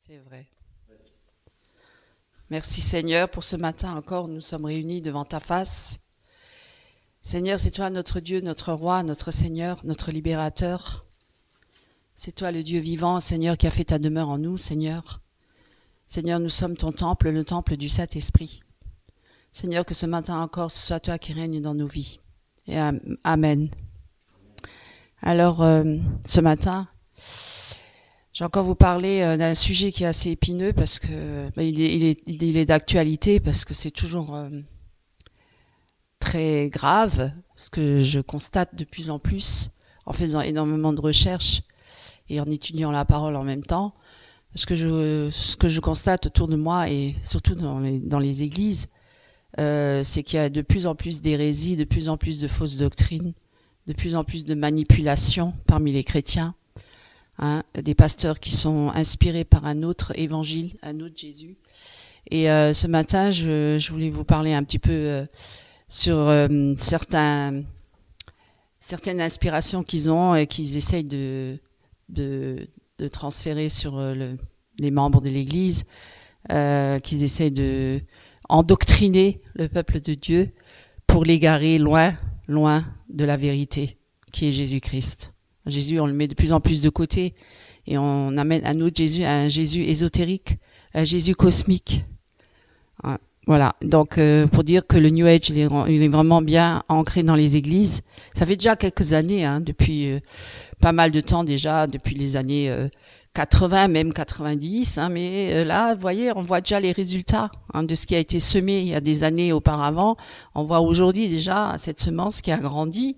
C'est vrai. Merci Seigneur pour ce matin encore, nous sommes réunis devant ta face. Seigneur, c'est toi notre Dieu, notre Roi, notre Seigneur, notre Libérateur. C'est toi le Dieu vivant, Seigneur, qui a fait ta demeure en nous, Seigneur. Seigneur, nous sommes ton temple, le temple du Saint-Esprit. Seigneur, que ce matin encore, ce soit toi qui règnes dans nos vies. Et Amen. Alors, ce matin, j'ai encore vous parler d'un sujet qui est assez épineux parce que il est d'actualité, parce que c'est toujours très grave, ce que je constate de plus en plus en faisant énormément de recherches et en étudiant la parole en même temps. Ce que je constate autour de moi et surtout dans les églises, c'est qu'il y a de plus en plus d'hérésies, de plus en plus de fausses doctrines, de plus en plus de manipulations parmi les chrétiens. Des pasteurs qui sont inspirés par un autre évangile, un autre Jésus. Et ce matin, je voulais vous parler un petit peu sur certaines inspirations qu'ils ont et qu'ils essayent de transférer sur les membres de l'Église, qu'ils essayent de endoctriner le peuple de Dieu pour l'égarer loin de la vérité, qui est Jésus-Christ. Jésus, on le met de plus en plus de côté et on amène un autre Jésus, un Jésus ésotérique, un Jésus cosmique. Voilà, donc pour dire que le New Age, il est vraiment bien ancré dans les églises. Ça fait déjà quelques années, depuis pas mal de temps déjà, depuis les années 80, même 90. Mais là, vous voyez, on voit déjà les résultats de ce qui a été semé il y a des années auparavant. On voit aujourd'hui déjà cette semence qui a grandi.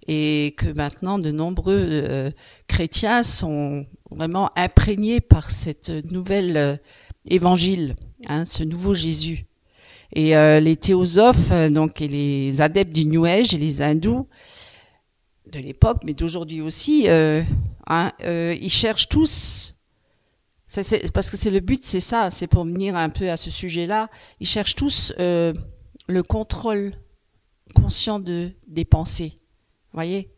Et que maintenant de nombreux chrétiens sont vraiment imprégnés par cette nouvelle évangile, ce nouveau Jésus. Et les théosophes, donc, et les adeptes du New Age et les hindous de l'époque, mais d'aujourd'hui aussi, ils cherchent tous, parce que c'est le but, c'est ça, c'est pour venir un peu à ce sujet-là, ils cherchent tous le contrôle conscient des pensées. Voyez,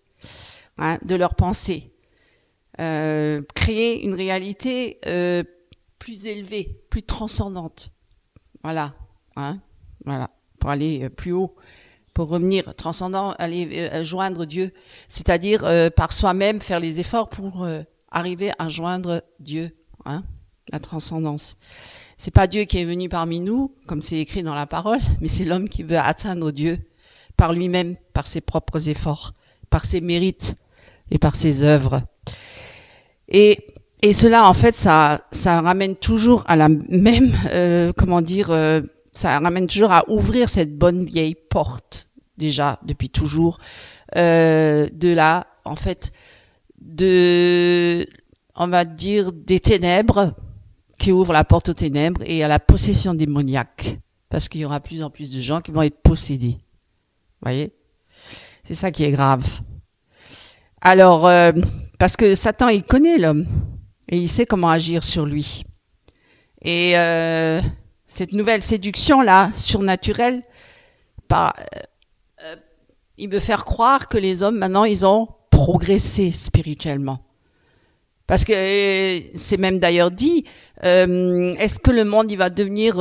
de leurs pensées, créer une réalité plus élevée, plus transcendante. Voilà, voilà, pour aller plus haut, pour revenir transcendant, aller joindre Dieu, c'est-à-dire par soi-même faire les efforts pour arriver à joindre Dieu, la transcendance. C'est pas Dieu qui est venu parmi nous, comme c'est écrit dans la parole, mais c'est l'homme qui veut atteindre Dieu par lui-même, par ses propres efforts, par ses mérites et par ses œuvres. Et cela, en fait, ça ramène toujours à la même, ça ramène toujours à ouvrir cette bonne vieille porte, déjà, depuis toujours, on va dire, des ténèbres, qui ouvrent la porte aux ténèbres et à la possession démoniaque. Parce qu'il y aura de plus en plus de gens qui vont être possédés. Voyez? C'est ça qui est grave. Alors, parce que Satan, il connaît l'homme et il sait comment agir sur lui. Et cette nouvelle séduction-là, surnaturelle, il veut faire croire que les hommes, maintenant, ils ont progressé spirituellement. Parce que c'est même d'ailleurs dit, est-ce que le monde il va devenir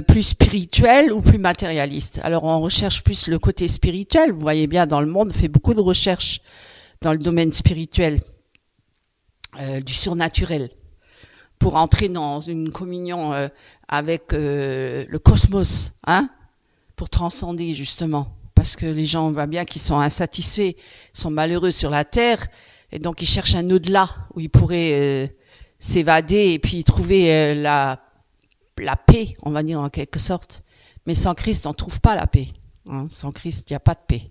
plus spirituel ou plus matérialiste? Alors on recherche plus le côté spirituel. Vous voyez bien, dans le monde, on fait beaucoup de recherches dans le domaine spirituel, du surnaturel, pour entrer dans une communion avec le cosmos, pour transcender justement. Parce que les gens, on voit bien qu'ils sont insatisfaits, sont malheureux sur la terre. Et donc, ils cherchent un au-delà où ils pourraient s'évader et puis trouver la paix, on va dire en quelque sorte. Mais sans Christ, on ne trouve pas la paix. Sans Christ, il n'y a pas de paix.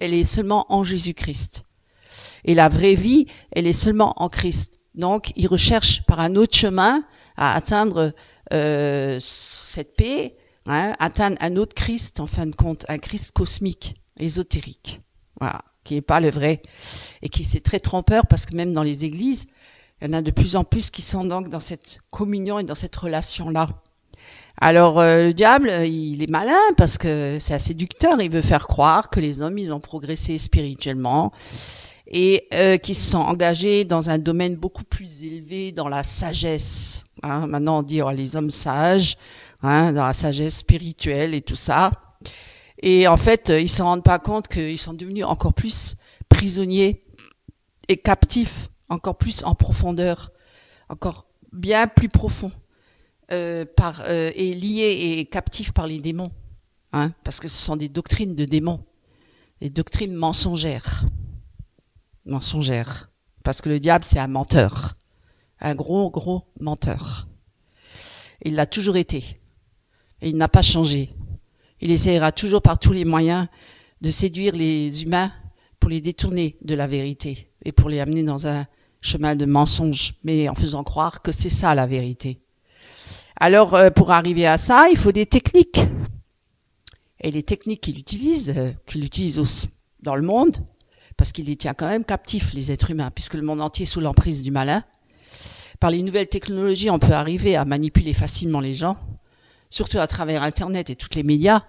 Elle est seulement en Jésus-Christ. Et la vraie vie, elle est seulement en Christ. Donc, ils recherchent par un autre chemin à atteindre cette paix, atteindre un autre Christ, en fin de compte, un Christ cosmique, ésotérique. Voilà. Qui n'est pas le vrai, et qui c'est très trompeur parce que même dans les églises, il y en a de plus en plus qui sont donc dans cette communion et dans cette relation-là. Alors le diable, il est malin parce que c'est un séducteur, il veut faire croire que les hommes, ils ont progressé spirituellement et qu'ils se sont engagés dans un domaine beaucoup plus élevé, dans la sagesse, Hein. Maintenant, on dit les hommes sages, hein, dans la sagesse spirituelle et tout ça. Et en fait, ils se rendent pas compte qu'ils sont devenus encore plus prisonniers et captifs, encore plus en profondeur, encore bien plus profond, et liés et captifs par les démons, hein, parce que ce sont des doctrines de démons, des doctrines mensongères, parce que le diable c'est un menteur, un gros menteur. Il l'a toujours été, et il n'a pas changé. Il essaiera toujours par tous les moyens de séduire les humains pour les détourner de la vérité et pour les amener dans un chemin de mensonge, mais en faisant croire que c'est ça la vérité. Alors, pour arriver à ça, il faut des techniques. Et les techniques qu'il utilise aussi dans le monde, parce qu'il les tient quand même captifs, les êtres humains, puisque le monde entier est sous l'emprise du malin. Par les nouvelles technologies, on peut arriver à manipuler facilement les gens, surtout à travers Internet et tous les médias.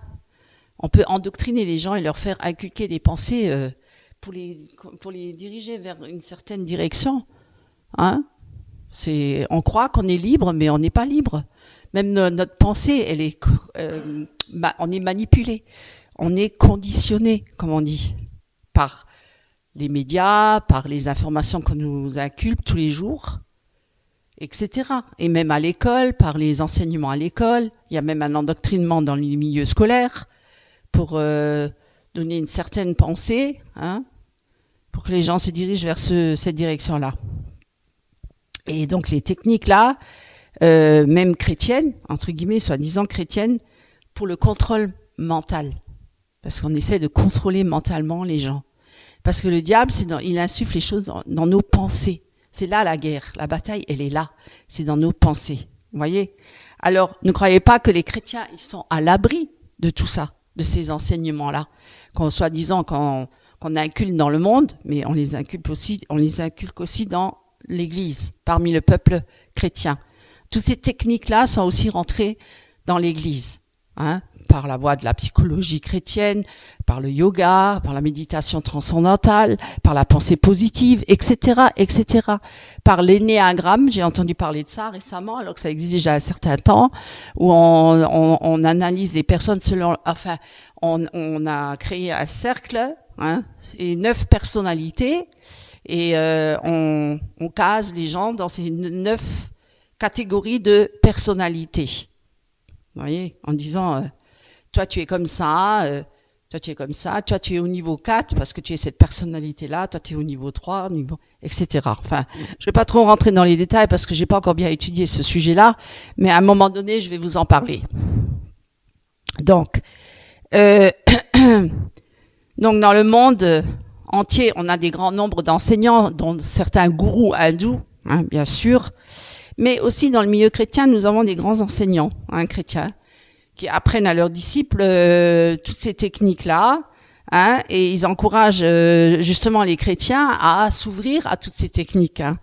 On peut endoctriner les gens et leur faire inculquer des pensées pour les diriger vers une certaine direction. Hein? On croit qu'on est libre, mais on n'est pas libre. Même notre pensée, on est manipulé. On est conditionné, comme on dit, par les médias, par les informations qu'on nous inculque tous les jours, etc. Et même à l'école, par les enseignements à l'école. Il y a même un endoctrinement dans les milieux scolaires pour donner une certaine pensée, hein, pour que les gens se dirigent vers cette direction-là. Et donc les techniques-là, même chrétiennes, entre guillemets, soi-disant chrétiennes, pour le contrôle mental. Parce qu'on essaie de contrôler mentalement les gens. Parce que le diable, il insuffle les choses dans nos pensées. C'est là la guerre, la bataille, elle est là. C'est dans nos pensées, vous voyez. Alors, ne croyez pas que les chrétiens, ils sont à l'abri de tout ça, de ces enseignements-là, soi-disant qu'on inculque dans le monde, mais on les inculque aussi dans l'Église, parmi le peuple chrétien. Toutes ces techniques-là sont aussi rentrées dans l'Église, hein, par la voie de la psychologie chrétienne, par le yoga, par la méditation transcendantale, par la pensée positive, etc., etc. Par l'énéagramme, j'ai entendu parler de ça récemment, alors que ça existe déjà un certain temps, où on analyse les personnes on a créé un cercle, hein, et 9 personnalités, et on case les gens dans ces 9 catégories de personnalités. Vous voyez, en disant toi tu es comme ça, toi tu es comme ça, toi tu es au niveau 4 parce que tu es cette personnalité-là, toi tu es au niveau 3, etc. Enfin, je vais pas trop rentrer dans les détails parce que j'ai pas encore bien étudié ce sujet-là, mais à un moment donné, je vais vous en parler. Donc, donc dans le monde entier, on a des grands nombres d'enseignants, dont certains gourous hindous, hein, bien sûr, mais aussi dans le milieu chrétien, nous avons des grands enseignants, hein, chrétiens, qui apprennent à leurs disciples toutes ces techniques-là, hein, et ils encouragent justement les chrétiens à s'ouvrir à toutes ces techniques, hein,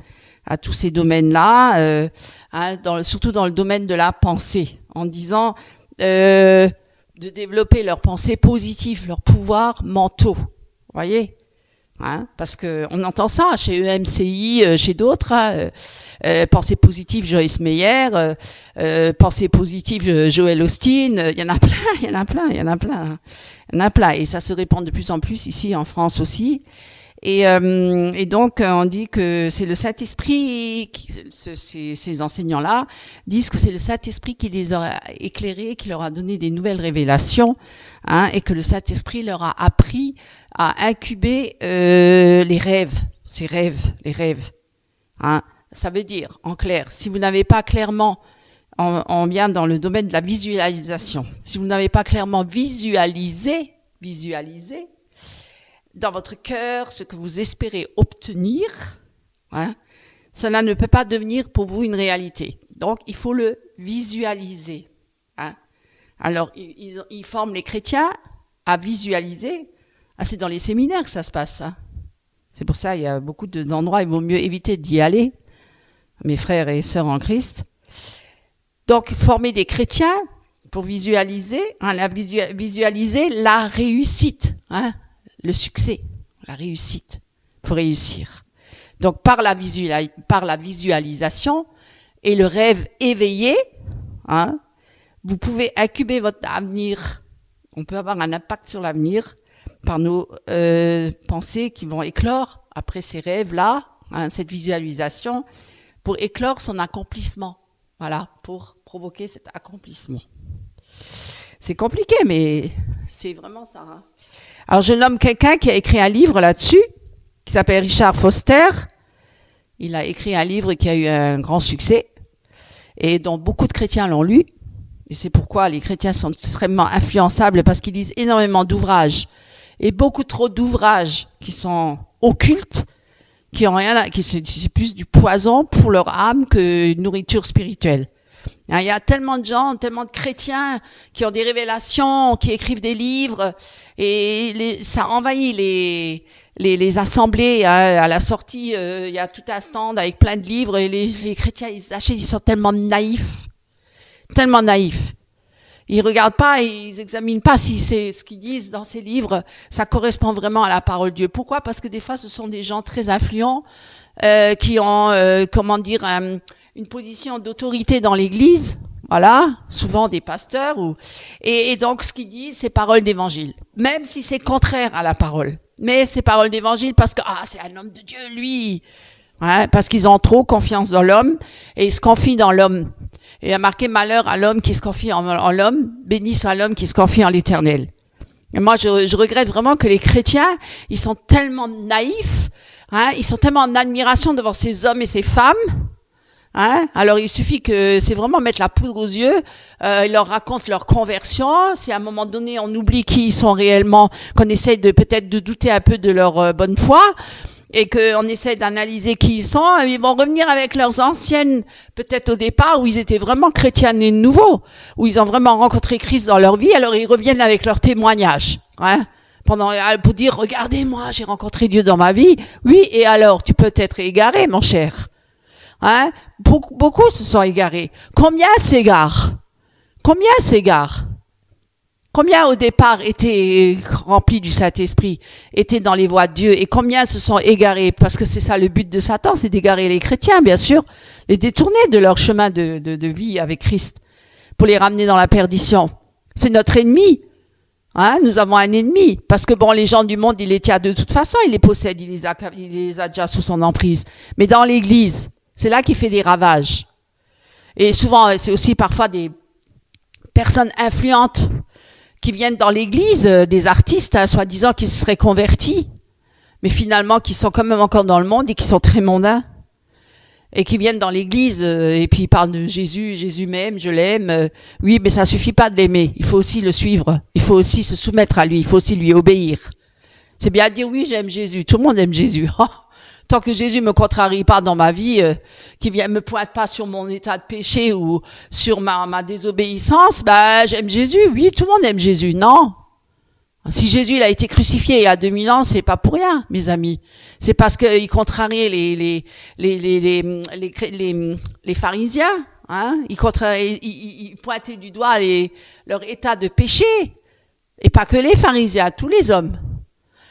à tous ces domaines-là, hein, surtout dans le domaine de la pensée, en disant de développer leurs pensées positives, leurs pouvoirs mentaux, voyez. Hein, parce que on entend ça chez EMCI, chez d'autres, hein, pensée positive Joyce Meyer, pensée positive Joel Osteen, il y en a plein, et ça se répand de plus en plus ici en France aussi. Et donc on dit que c'est le Saint-Esprit, ces enseignants-là disent que c'est le Saint-Esprit qui les a éclairés, qui leur a donné des nouvelles révélations, hein, et que le Saint-Esprit leur a appris à incuber les rêves, les rêves. Hein. Ça veut dire, en clair, si vous n'avez pas clairement, on vient dans le domaine de la visualisation, si vous n'avez pas clairement visualisé dans votre cœur ce que vous espérez obtenir, hein, cela ne peut pas devenir pour vous une réalité. Donc, il faut le visualiser. Hein. Alors, ils forment les chrétiens à visualiser. Ah, c'est dans les séminaires que ça se passe. Hein. C'est pour ça il y a beaucoup d'endroits, il vaut mieux éviter d'y aller, mes frères et sœurs en Christ. Donc, former des chrétiens pour visualiser, hein, visualiser la réussite, hein. Le succès, la réussite, faut réussir. Donc par la visualisation et le rêve éveillé, hein, vous pouvez incuber votre avenir. On peut avoir un impact sur l'avenir par nos pensées qui vont éclore après ces rêves-là, hein, cette visualisation, pour éclore son accomplissement. Voilà, pour provoquer cet accomplissement. C'est compliqué, mais c'est vraiment ça. Hein. Alors, je nomme quelqu'un qui a écrit un livre là-dessus, qui s'appelle Richard Foster. Il a écrit un livre qui a eu un grand succès et dont beaucoup de chrétiens l'ont lu. Et c'est pourquoi les chrétiens sont extrêmement influençables parce qu'ils lisent énormément d'ouvrages et beaucoup trop d'ouvrages qui sont occultes, qui ont rien, c'est plus du poison pour leur âme que une nourriture spirituelle. Il y a tellement de gens, tellement de chrétiens qui ont des révélations, qui écrivent des livres et ça envahit les assemblées. À la sortie, il y a tout un stand avec plein de livres et les chrétiens, ils achètent, ils sont tellement naïfs. Tellement naïfs. Ils regardent pas, ils examinent pas si c'est ce qu'ils disent dans ces livres, ça correspond vraiment à la parole de Dieu. Pourquoi? Parce que des fois, ce sont des gens très influents, qui ont, une position d'autorité dans l'Église. Voilà, souvent des pasteurs et donc ce qu'ils disent, c'est parole d'évangile. Même si c'est contraire à la parole. Mais c'est parole d'évangile parce que, c'est un homme de Dieu, lui. Ouais, parce qu'ils ont trop confiance dans l'homme et ils se confient dans l'homme. Et il a marqué malheur à l'homme qui se confie en l'homme, béni soit l'homme qui se confie en l'Éternel. Et moi, je regrette vraiment que les chrétiens, ils sont tellement naïfs, hein, ils sont tellement en admiration devant ces hommes et ces femmes. Hein? Alors il suffit que c'est vraiment mettre la poudre aux yeux, ils leur racontent leur conversion, si à un moment donné on oublie qui ils sont réellement, qu'on essaie de peut-être de douter un peu de leur bonne foi, et qu'on essaie d'analyser qui ils sont, ils vont revenir avec leurs anciennes, peut-être au départ, où ils étaient vraiment chrétiens nés de nouveau, où ils ont vraiment rencontré Christ dans leur vie, alors ils reviennent avec leur témoignage, hein, pour dire, regardez, moi, j'ai rencontré Dieu dans ma vie. Oui, et alors, tu peux être égaré, mon cher. Hein? Beaucoup se sont égarés. Combien s'égarent? Combien s'égarent? Combien au départ étaient remplis du Saint-Esprit, étaient dans les voies de Dieu, et combien se sont égarés? Parce que c'est ça le but de Satan, c'est d'égarer les chrétiens, bien sûr, les détourner de leur chemin de vie avec Christ, pour les ramener dans la perdition. C'est notre ennemi. Hein? Nous avons un ennemi. Parce que bon, les gens du monde, il les tient de toute façon, il les possède, il les a déjà sous son emprise. Mais dans l'Église, c'est là qu'il fait des ravages. Et souvent, c'est aussi parfois des personnes influentes qui viennent dans l'église, des artistes, hein, soi-disant qui se seraient convertis, mais finalement qui sont quand même encore dans le monde et qui sont très mondains, et qui viennent dans l'église et puis ils parlent de Jésus, Jésus m'aime, je l'aime. Oui, mais ça suffit pas de l'aimer, il faut aussi le suivre, il faut aussi se soumettre à lui, il faut aussi lui obéir. C'est bien de dire oui, j'aime Jésus, tout le monde aime Jésus. Tant que Jésus me contrarie pas dans ma vie, qu'il me pointe pas sur mon état de péché ou sur ma désobéissance, j'aime Jésus. Oui, tout le monde aime Jésus. Non. Si Jésus il a été crucifié il y a 2000 ans, c'est pas pour rien, mes amis. C'est parce qu'il contrariait les pharisiens, hein. Il pointait du doigt leur état de péché. Et pas que les pharisiens, tous les hommes.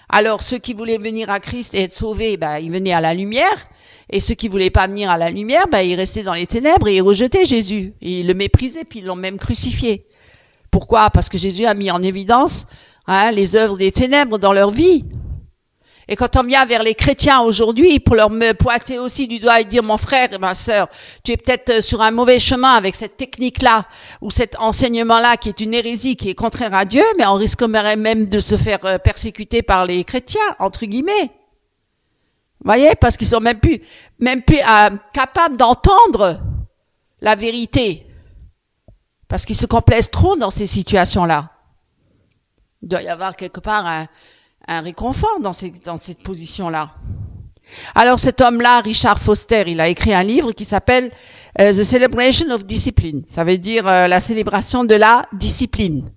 Alors, ceux qui voulaient venir à Christ et être sauvés, ils venaient à la lumière. Et ceux qui voulaient pas venir à la lumière, ils restaient dans les ténèbres et ils rejetaient Jésus. Et ils le méprisaient, puis ils l'ont même crucifié. Pourquoi? Parce que Jésus a mis en évidence, hein, les œuvres des ténèbres dans leur vie. Et quand on vient vers les chrétiens aujourd'hui, pour leur pointer aussi du doigt et dire, mon frère et ma sœur, tu es peut-être sur un mauvais chemin avec cette technique-là, ou cet enseignement-là qui est une hérésie, qui est contraire à Dieu, mais on risquerait même de se faire persécuter par les chrétiens, entre guillemets. Vous voyez? Parce qu'ils sont même plus capables d'entendre la vérité. Parce qu'ils se complaisent trop dans ces situations-là. Il doit y avoir quelque part un réconfort dans cette position-là. Alors cet homme-là, Richard Foster, il a écrit un livre qui s'appelle The Celebration of Discipline. Ça veut dire la célébration de la discipline.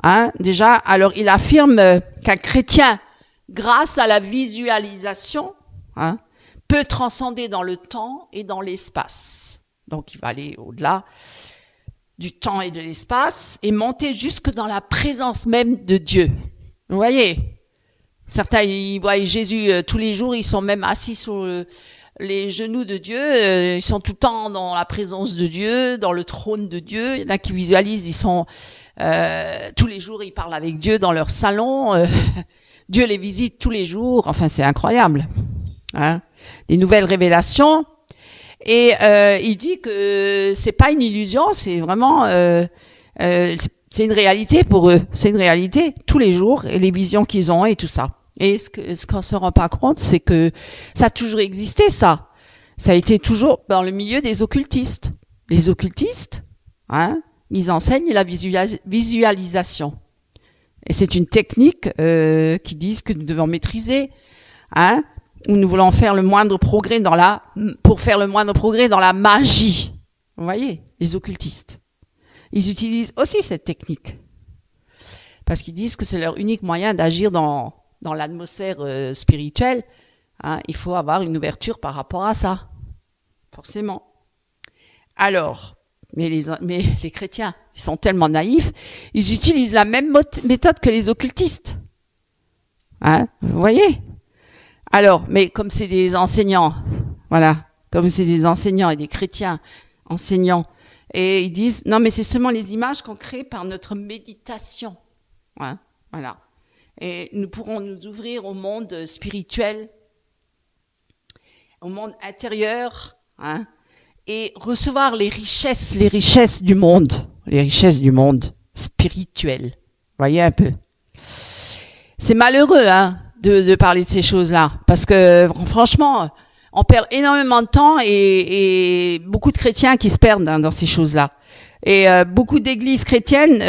Hein, déjà, alors il affirme qu'un chrétien, grâce à la visualisation, hein, peut transcender dans le temps et dans l'espace. Donc il va aller au-delà du temps et de l'espace et monter jusque dans la présence même de Dieu. Vous voyez? Certains, ils voient Jésus tous les jours, ils sont même assis les genoux de Dieu, ils sont tout le temps dans la présence de Dieu, dans le trône de Dieu. Il y en a qui visualisent, ils sont tous les jours, ils parlent avec Dieu dans leur salon. Dieu les visite tous les jours. Enfin, c'est incroyable. Hein, des nouvelles révélations. Et il dit que c'est pas une illusion, c'est vraiment c'est une réalité pour eux. C'est une réalité tous les jours et les visions qu'ils ont et tout ça. Et ce qu'on se rend pas compte, c'est que ça a toujours existé, ça. Ça a été toujours dans le milieu des occultistes. Les occultistes, hein, ils enseignent la visualisation. Et c'est une technique qui disent que nous devons maîtriser, hein, où nous voulons faire le moindre progrès pour faire le moindre progrès dans la magie. Vous voyez, les occultistes. Ils utilisent aussi cette technique. Parce qu'ils disent que c'est leur unique moyen d'agir dans l'atmosphère spirituelle. Hein, il faut avoir une ouverture par rapport à ça. Forcément. Alors, mais les chrétiens, ils sont tellement naïfs, ils utilisent la même méthode que les occultistes. Hein, vous voyez ? Alors, mais comme c'est des enseignants, voilà, comme c'est des enseignants et des chrétiens enseignants, et ils disent, non mais c'est seulement les images qu'on crée par notre méditation. Hein, voilà. Et nous pourrons nous ouvrir au monde spirituel, au monde intérieur, hein, et recevoir les richesses du monde spirituel. Vous voyez un peu. C'est malheureux, hein, de parler de ces choses-là, parce que franchement, on perd énormément de temps et beaucoup de chrétiens qui se perdent dans ces choses-là. Et beaucoup d'églises chrétiennes,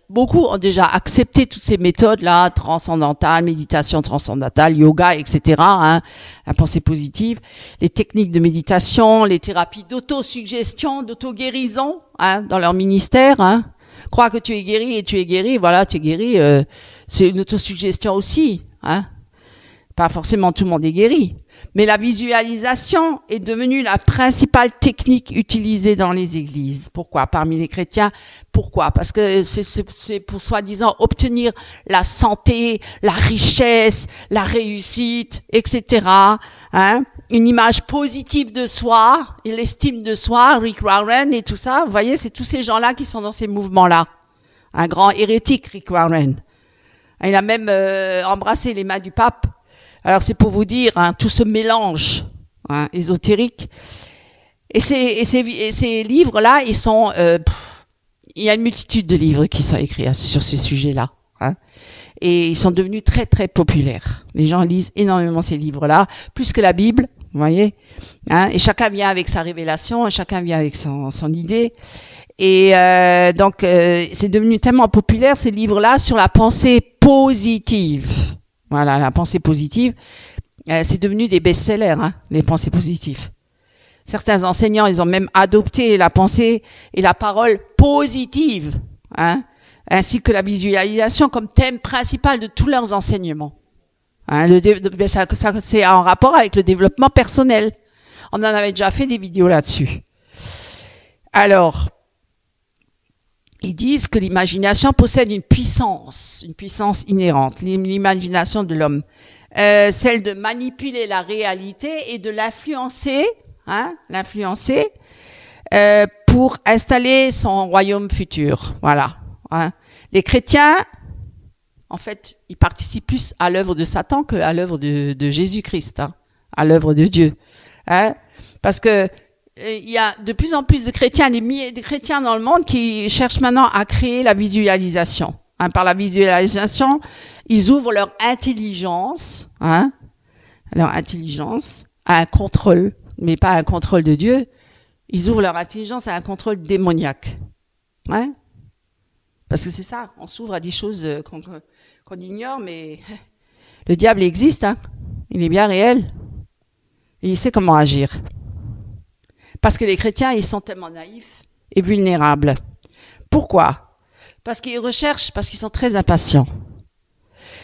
beaucoup ont déjà accepté toutes ces méthodes-là, transcendantales, méditation transcendantale, yoga, etc. Hein, la pensée positive, les techniques de méditation, les thérapies d'autosuggestion, d'auto-guérison, hein, dans leur ministère. Hein. Crois que tu es guéri et tu es guéri, voilà, tu es guéri. C'est une autosuggestion aussi. Hein. Pas forcément tout le monde est guéri. Mais la visualisation est devenue la principale technique utilisée dans les églises. Pourquoi ? Parmi les chrétiens. Pourquoi ? Parce que c'est pour soi-disant obtenir la santé, la richesse, la réussite, etc. Hein ? Une image positive de soi, et l'estime de soi, Rick Warren et tout ça. Vous voyez, c'est tous ces gens-là qui sont dans ces mouvements-là. Un grand hérétique, Rick Warren. Il a même embrassé les mains du pape. Alors c'est pour vous dire, hein, tout ce mélange ésotérique. Et ces livres-là, ils sont... il y a une multitude de livres qui sont écrits sur ces sujets-là. Hein, et ils sont devenus très très populaires. Les gens lisent énormément ces livres-là, plus que la Bible, vous voyez. Hein, et chacun vient avec sa révélation, chacun vient avec son idée. Et donc c'est devenu tellement populaire ces livres-là sur la pensée positive. Voilà, la pensée positive, c'est devenu des best-sellers, hein, les pensées positives. Certains enseignants, ils ont même adopté la pensée et la parole positive, hein, ainsi que la visualisation comme thème principal de tous leurs enseignements. Hein, ça, c'est en rapport avec le développement personnel. On en avait déjà fait des vidéos là-dessus. Alors, ils disent que l'imagination possède une puissance inhérente, l'imagination de l'homme, celle de manipuler la réalité et de l'influencer, pour installer son royaume futur. Voilà. Hein. Les chrétiens, en fait, ils participent plus à l'œuvre de Satan qu'à l'œuvre de Jésus-Christ, hein, à l'œuvre de Dieu. Hein. Parce que il y a de plus en plus de chrétiens, des milliers de chrétiens dans le monde qui cherchent maintenant à créer la visualisation. Hein, par la visualisation, ils ouvrent leur intelligence, à un contrôle, mais pas un contrôle de Dieu. Ils ouvrent leur intelligence à un contrôle démoniaque. Hein? Parce que c'est ça, on s'ouvre à des choses qu'on ignore, mais le diable existe, hein? Il est bien réel. Et il sait comment agir. Parce que les chrétiens, ils sont tellement naïfs et vulnérables. Pourquoi ? Parce qu'ils sont très impatients.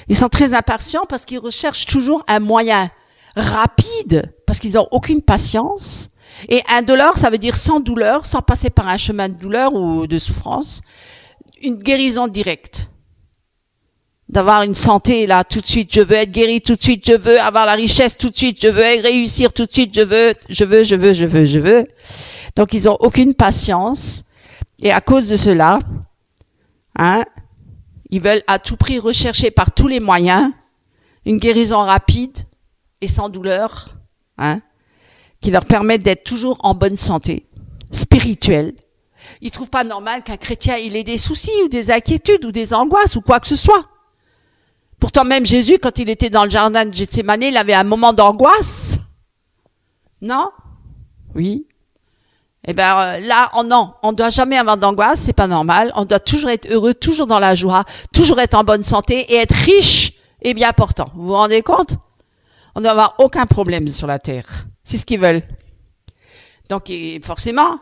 Ils sont très impatients parce qu'ils recherchent toujours un moyen rapide, parce qu'ils n'ont aucune patience. Et indolore, ça veut dire sans douleur, sans passer par un chemin de douleur ou de souffrance. Une guérison directe. d'avoir une santé là tout de suite. Je veux être guéri tout de suite. Je veux avoir la richesse tout de suite. Je veux réussir tout de suite. Je veux. Donc ils ont aucune patience. Et à cause de cela, ils veulent à tout prix rechercher par tous les moyens une guérison rapide et sans douleur, qui leur permette d'être toujours en bonne santé spirituelle. Ils trouvent pas normal qu'un chrétien il ait des soucis ou des inquiétudes ou des angoisses ou quoi que ce soit. Pourtant même Jésus, quand il était dans le jardin de Gethsémani, il avait un moment d'angoisse. Non? Oui. Eh ben là, non, on doit jamais avoir d'angoisse, c'est pas normal. On doit toujours être heureux, toujours dans la joie, toujours être en bonne santé et être riche et bien portant. Vous vous rendez compte? On ne doit avoir aucun problème sur la terre. C'est ce qu'ils veulent. Donc forcément,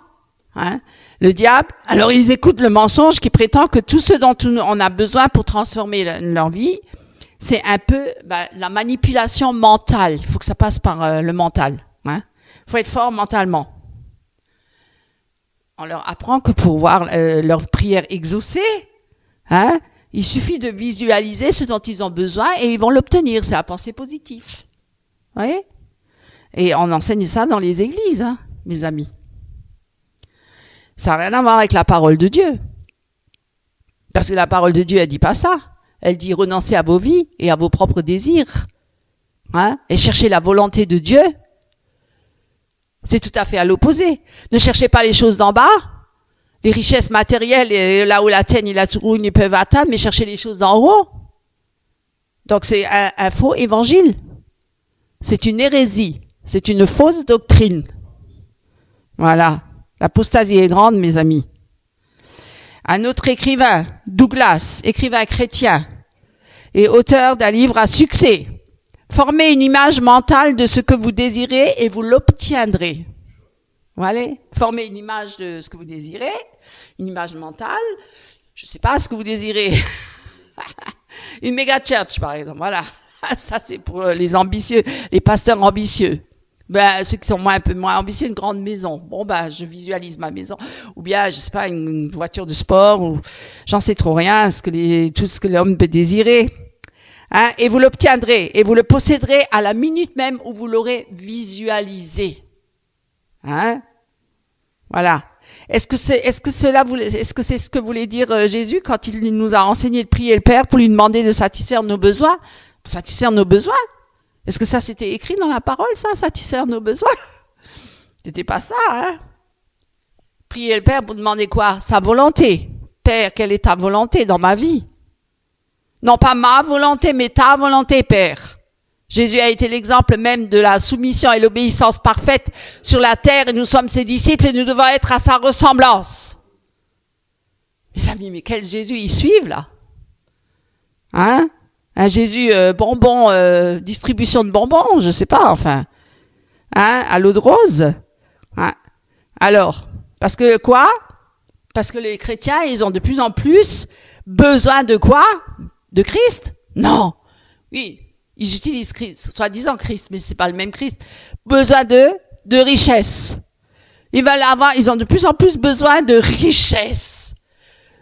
le diable, alors ils écoutent le mensonge qui prétend que tout ce dont on a besoin pour transformer leur vie, c'est un peu la manipulation mentale. Il faut que ça passe par le mental. Il faut être fort mentalement. On leur apprend que pour voir leur prière exaucée, il suffit de visualiser ce dont ils ont besoin et ils vont l'obtenir. C'est la pensée positive. Vous voyez? Et on enseigne ça dans les églises, mes amis. Ça n'a rien à voir avec la parole de Dieu. Parce que la parole de Dieu, elle dit pas ça. Elle dit renoncez à vos vies et à vos propres désirs. Et cherchez la volonté de Dieu. C'est tout à fait à l'opposé. Ne cherchez pas les choses d'en bas, les richesses matérielles, et là où l'atteignent, où ils peuvent atteindre, mais cherchez les choses d'en haut. Donc c'est un faux évangile. C'est une hérésie. C'est une fausse doctrine. Voilà. L'apostasie est grande, mes amis. Un autre écrivain, Douglas, écrivain chrétien et auteur d'un livre à succès. Formez une image mentale de ce que vous désirez et vous l'obtiendrez. Voilà. Formez une image de ce que vous désirez, une image mentale. Je sais pas ce que vous désirez. Une méga church, par exemple. Voilà. Ça, c'est pour les ambitieux, les pasteurs ambitieux. Ceux qui sont un peu moins ambitieux, une grande maison. Je visualise ma maison. Ou bien, je sais pas, une voiture de sport, ou j'en sais trop rien, tout ce que l'homme peut désirer. Et vous l'obtiendrez, et vous le posséderez à la minute même où vous l'aurez visualisé. Voilà. Est-ce que c'est ce que voulait dire Jésus quand il nous a enseigné de prier le Père pour lui demander de satisfaire nos besoins? Satisfaire nos besoins? Est-ce que ça c'était écrit dans la parole, ça, satisfaire nos besoins? C'était pas ça, Prier le Père pour demander quoi? Sa volonté. Père, quelle est ta volonté dans ma vie? Non pas ma volonté, mais ta volonté, Père. Jésus a été l'exemple même de la soumission et l'obéissance parfaite sur la terre et nous sommes ses disciples et nous devons être à sa ressemblance. Mes amis, mais quel Jésus ils suivent là? Un Jésus distribution de bonbons, je sais pas, enfin. À l'eau de rose. Alors, parce que quoi? Parce que les chrétiens, ils ont de plus en plus besoin de quoi? De Christ? Non. Oui, ils utilisent Christ, soi-disant Christ, mais c'est pas le même Christ. Besoin de richesse. Ils ont de plus en plus besoin de richesse,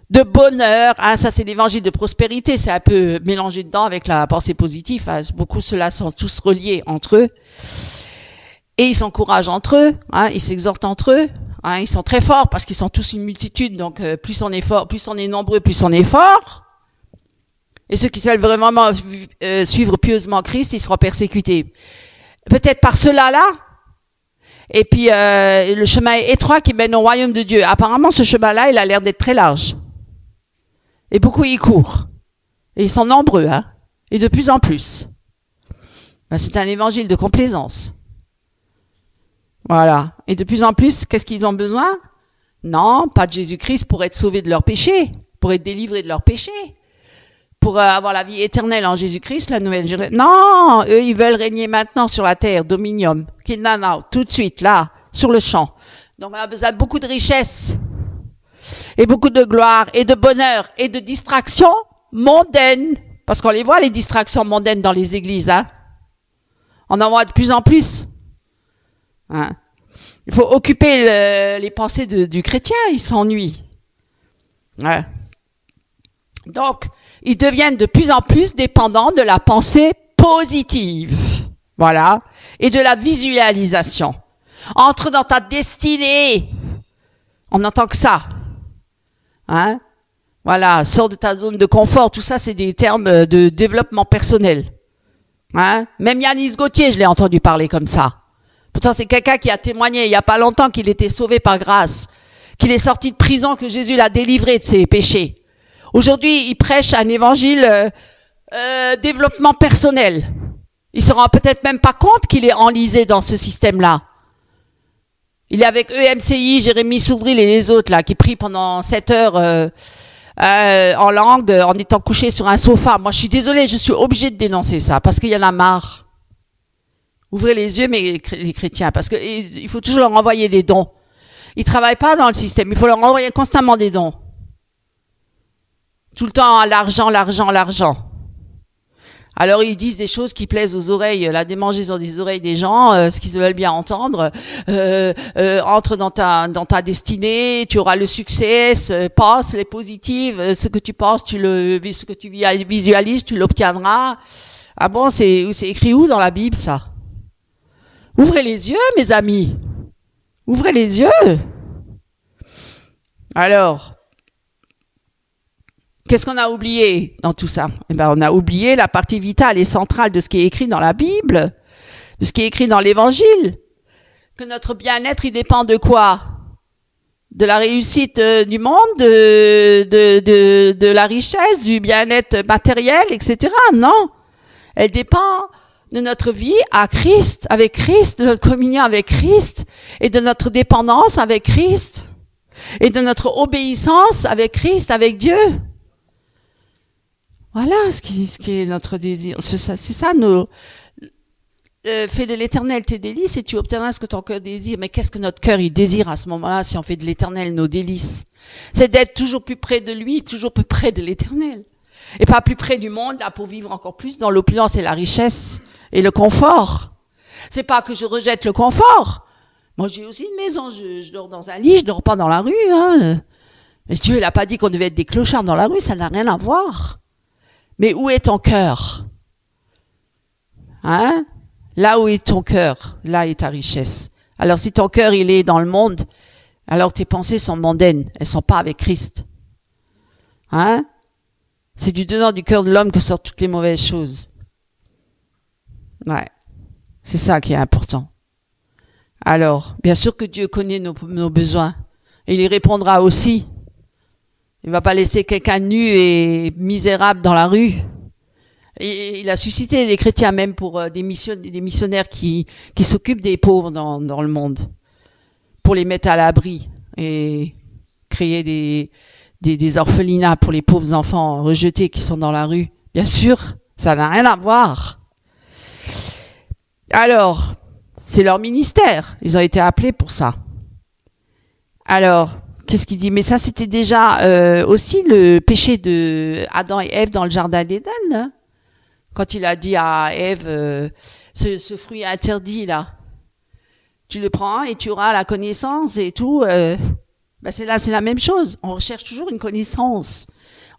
de bonheur. Ça c'est l'évangile de prospérité, c'est un peu mélangé dedans avec la pensée positive. Beaucoup ceux-là sont tous reliés entre eux. Et ils s'encouragent entre eux, ils s'exhortent entre eux. Ils sont très forts parce qu'ils sont tous une multitude, donc plus on est fort, plus on est nombreux, plus on est fort. Et ceux qui veulent vraiment suivre pieusement Christ, ils seront persécutés. Peut-être par cela-là. Et puis le chemin est étroit qui mène au royaume de Dieu. Apparemment, ce chemin-là, il a l'air d'être très large. Et beaucoup y courent. Et ils sont nombreux, et de plus en plus. C'est un évangile de complaisance. Voilà. Et de plus en plus, qu'est-ce qu'ils ont besoin? Non, pas de Jésus-Christ pour être sauvés de leurs péchés, pour être délivrés de leurs péchés, pour avoir la vie éternelle en Jésus-Christ, la nouvelle génération. Non, eux, ils veulent régner maintenant sur la terre, dominium, now, tout de suite, là, sur le champ. Donc, on a besoin de beaucoup de richesses, et beaucoup de gloire, et de bonheur, et de distractions mondaines. Parce qu'on les voit, les distractions mondaines dans les églises, On en voit de plus en plus. Il faut occuper les pensées du chrétien, il s'ennuie. Donc, ils deviennent de plus en plus dépendants de la pensée positive. Voilà. Et de la visualisation. Entre dans ta destinée. On n'entend que ça. Hein? Voilà. Sors de ta zone de confort. Tout ça, c'est des termes de développement personnel. Hein? Même Yanis Gauthier, je l'ai entendu parler comme ça. Pourtant, c'est quelqu'un qui a témoigné il n'y a pas longtemps qu'il était sauvé par grâce, qu'il est sorti de prison, que Jésus l'a délivré de ses péchés. Aujourd'hui, il prêche un évangile développement personnel. Il se rend peut-être même pas compte qu'il est enlisé dans ce système-là. Il est avec EMCI, Jérémy Soudril et les autres là qui prient pendant 7 heures en langue en étant couché sur un sofa. Moi, je suis désolée, je suis obligée de dénoncer ça parce qu'il y en a marre. Ouvrez les yeux, les chrétiens, parce que il faut toujours leur envoyer des dons. Ils travaillent pas dans le système, il faut leur envoyer constamment des dons. Tout le temps, l'argent, l'argent, l'argent. Alors ils disent des choses qui plaisent aux oreilles, la démangeaison des oreilles des gens, ce qu'ils veulent bien entendre. Entre dans ta destinée, tu auras le succès, pense les positives, ce que tu penses, ce que tu visualises, tu l'obtiendras. Ah bon, c'est écrit où dans la Bible ça? Ouvrez les yeux, mes amis. Ouvrez les yeux. Alors, qu'est-ce qu'on a oublié dans tout ça? Eh ben, on a oublié la partie vitale et centrale de ce qui est écrit dans la Bible, de ce qui est écrit dans l'Évangile. Que notre bien-être, il dépend de quoi? De la réussite du monde, de la richesse, du bien-être matériel, etc. Non. Elle dépend de notre vie à Christ, avec Christ, de notre communion avec Christ, et de notre dépendance avec Christ, et de notre obéissance avec Christ, avec Dieu. Voilà ce qui est notre désir. C'est ça nos... fais de l'éternel tes délices et tu obtiendras ce que ton cœur désire. Mais qu'est-ce que notre cœur il désire à ce moment-là si on fait de l'éternel nos délices? C'est d'être toujours plus près de lui, toujours plus près de l'éternel. Et pas plus près du monde, là, pour vivre encore plus dans l'opulence et la richesse et le confort. C'est pas que je rejette le confort. Moi, j'ai aussi une maison, je dors dans un lit, je dors pas dans la rue, hein. Mais Dieu, il a pas dit qu'on devait être des clochards dans la rue, ça n'a rien à voir. Mais où est ton cœur? Hein? Là où est ton cœur, là est ta richesse. Alors, si ton cœur, il est dans le monde, alors tes pensées sont mondaines, elles sont pas avec Christ. Hein? C'est du dedans du cœur de l'homme que sortent toutes les mauvaises choses. Ouais. C'est ça qui est important. Alors, bien sûr que Dieu connaît nos besoins. Et il y répondra aussi. Il va pas laisser quelqu'un nu et misérable dans la rue. Et il a suscité des chrétiens même pour des missionnaires qui s'occupent des pauvres dans le monde. Pour les mettre à l'abri et créer des orphelinats pour les pauvres enfants rejetés qui sont dans la rue. Bien sûr, ça n'a rien à voir. Alors, c'est leur ministère. Ils ont été appelés pour ça. Alors, qu'est-ce qu'il dit? Mais ça, c'était déjà aussi le péché de Adam et Ève dans le jardin d'Éden. Hein, quand il a dit à Ève, ce fruit interdit là, tu le prends et tu auras la connaissance et tout. Ben c'est la même chose. On recherche toujours une connaissance.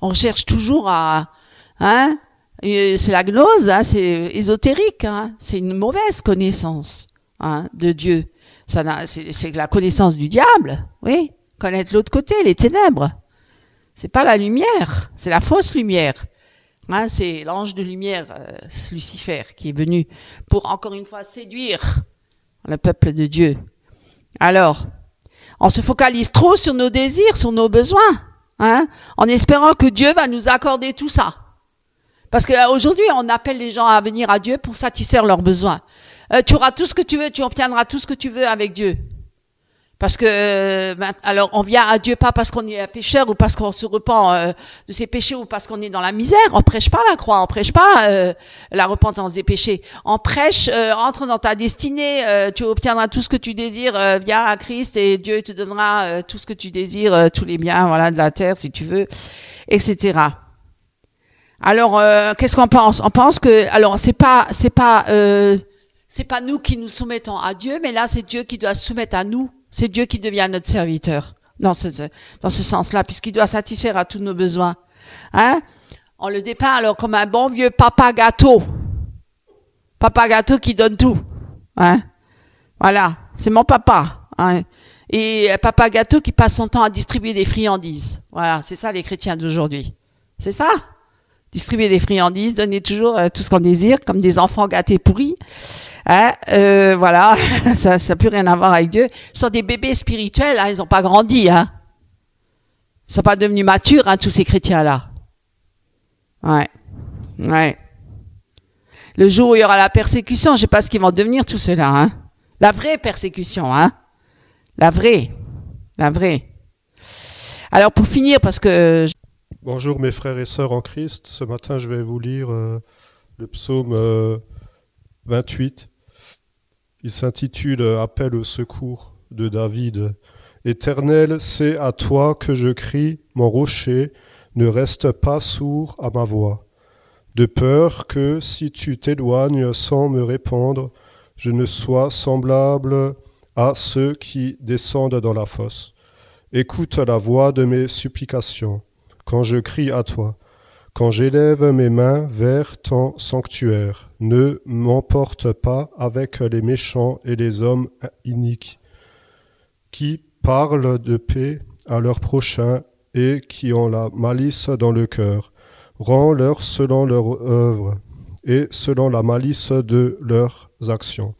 On recherche toujours c'est la gnose, hein, c'est ésotérique, hein, c'est une mauvaise connaissance, hein, de Dieu. C'est la connaissance du diable, oui. Connaître l'autre côté, les ténèbres. C'est pas la lumière, c'est la fausse lumière. Hein, c'est l'ange de lumière, Lucifer, qui est venu pour encore une fois séduire le peuple de Dieu. Alors, on se focalise trop sur nos désirs, sur nos besoins, hein, en espérant que Dieu va nous accorder tout ça. Parce qu'aujourd'hui, on appelle les gens à venir à Dieu pour satisfaire leurs besoins. Tu auras tout ce que tu veux, tu obtiendras tout ce que tu veux avec Dieu. Parce que, alors, on vient à Dieu pas parce qu'on est un pécheur ou parce qu'on se repent de ses péchés ou parce qu'on est dans la misère. On prêche pas la croix, on prêche pas la repentance des péchés. On prêche, entre dans ta destinée, tu obtiendras tout ce que tu désires, viens à Christ et Dieu te donnera tout ce que tu désires, tous les biens, voilà, de la terre si tu veux, etc. Alors, qu'est-ce qu'on pense? On pense que, alors, c'est pas nous qui nous soumettons à Dieu, mais là, c'est Dieu qui doit se soumettre à nous. C'est Dieu qui devient notre serviteur dans ce sens-là, puisqu'il doit satisfaire à tous nos besoins. Hein? On le dépeint alors comme un bon vieux papa gâteau. Papa gâteau qui donne tout. Hein? Voilà, c'est mon papa. Hein? Et papa gâteau qui passe son temps à distribuer des friandises. Voilà, c'est ça les chrétiens d'aujourd'hui. C'est ça. Distribuer des friandises, donner toujours tout ce qu'on désire, comme des enfants gâtés pourris. Hein? Voilà, ça n'a plus rien à voir avec Dieu. Ce sont des bébés spirituels, hein, ils n'ont pas grandi. Hein? Ils ne sont pas devenus matures, hein, tous ces chrétiens-là. Ouais. Le jour où il y aura la persécution, je ne sais pas ce qu'ils vont devenir tous ceux-là. Hein? La vraie persécution, hein? La vraie. Alors pour finir, parce que... Bonjour mes frères et sœurs en Christ. Ce matin, je vais vous lire le psaume 28. Il s'intitule « Appel au secours » de David. « Éternel, c'est à toi que je crie, mon rocher, ne reste pas sourd à ma voix. De peur que, si tu t'éloignes sans me répondre, je ne sois semblable à ceux qui descendent dans la fosse. Écoute la voix de mes supplications, quand je crie à toi, quand j'élève mes mains vers ton sanctuaire. Ne m'emporte pas avec les méchants et les hommes iniques, qui parlent de paix à leurs prochains et qui ont la malice dans le cœur. Rends-leur selon leur œuvre et selon la malice de leurs actions.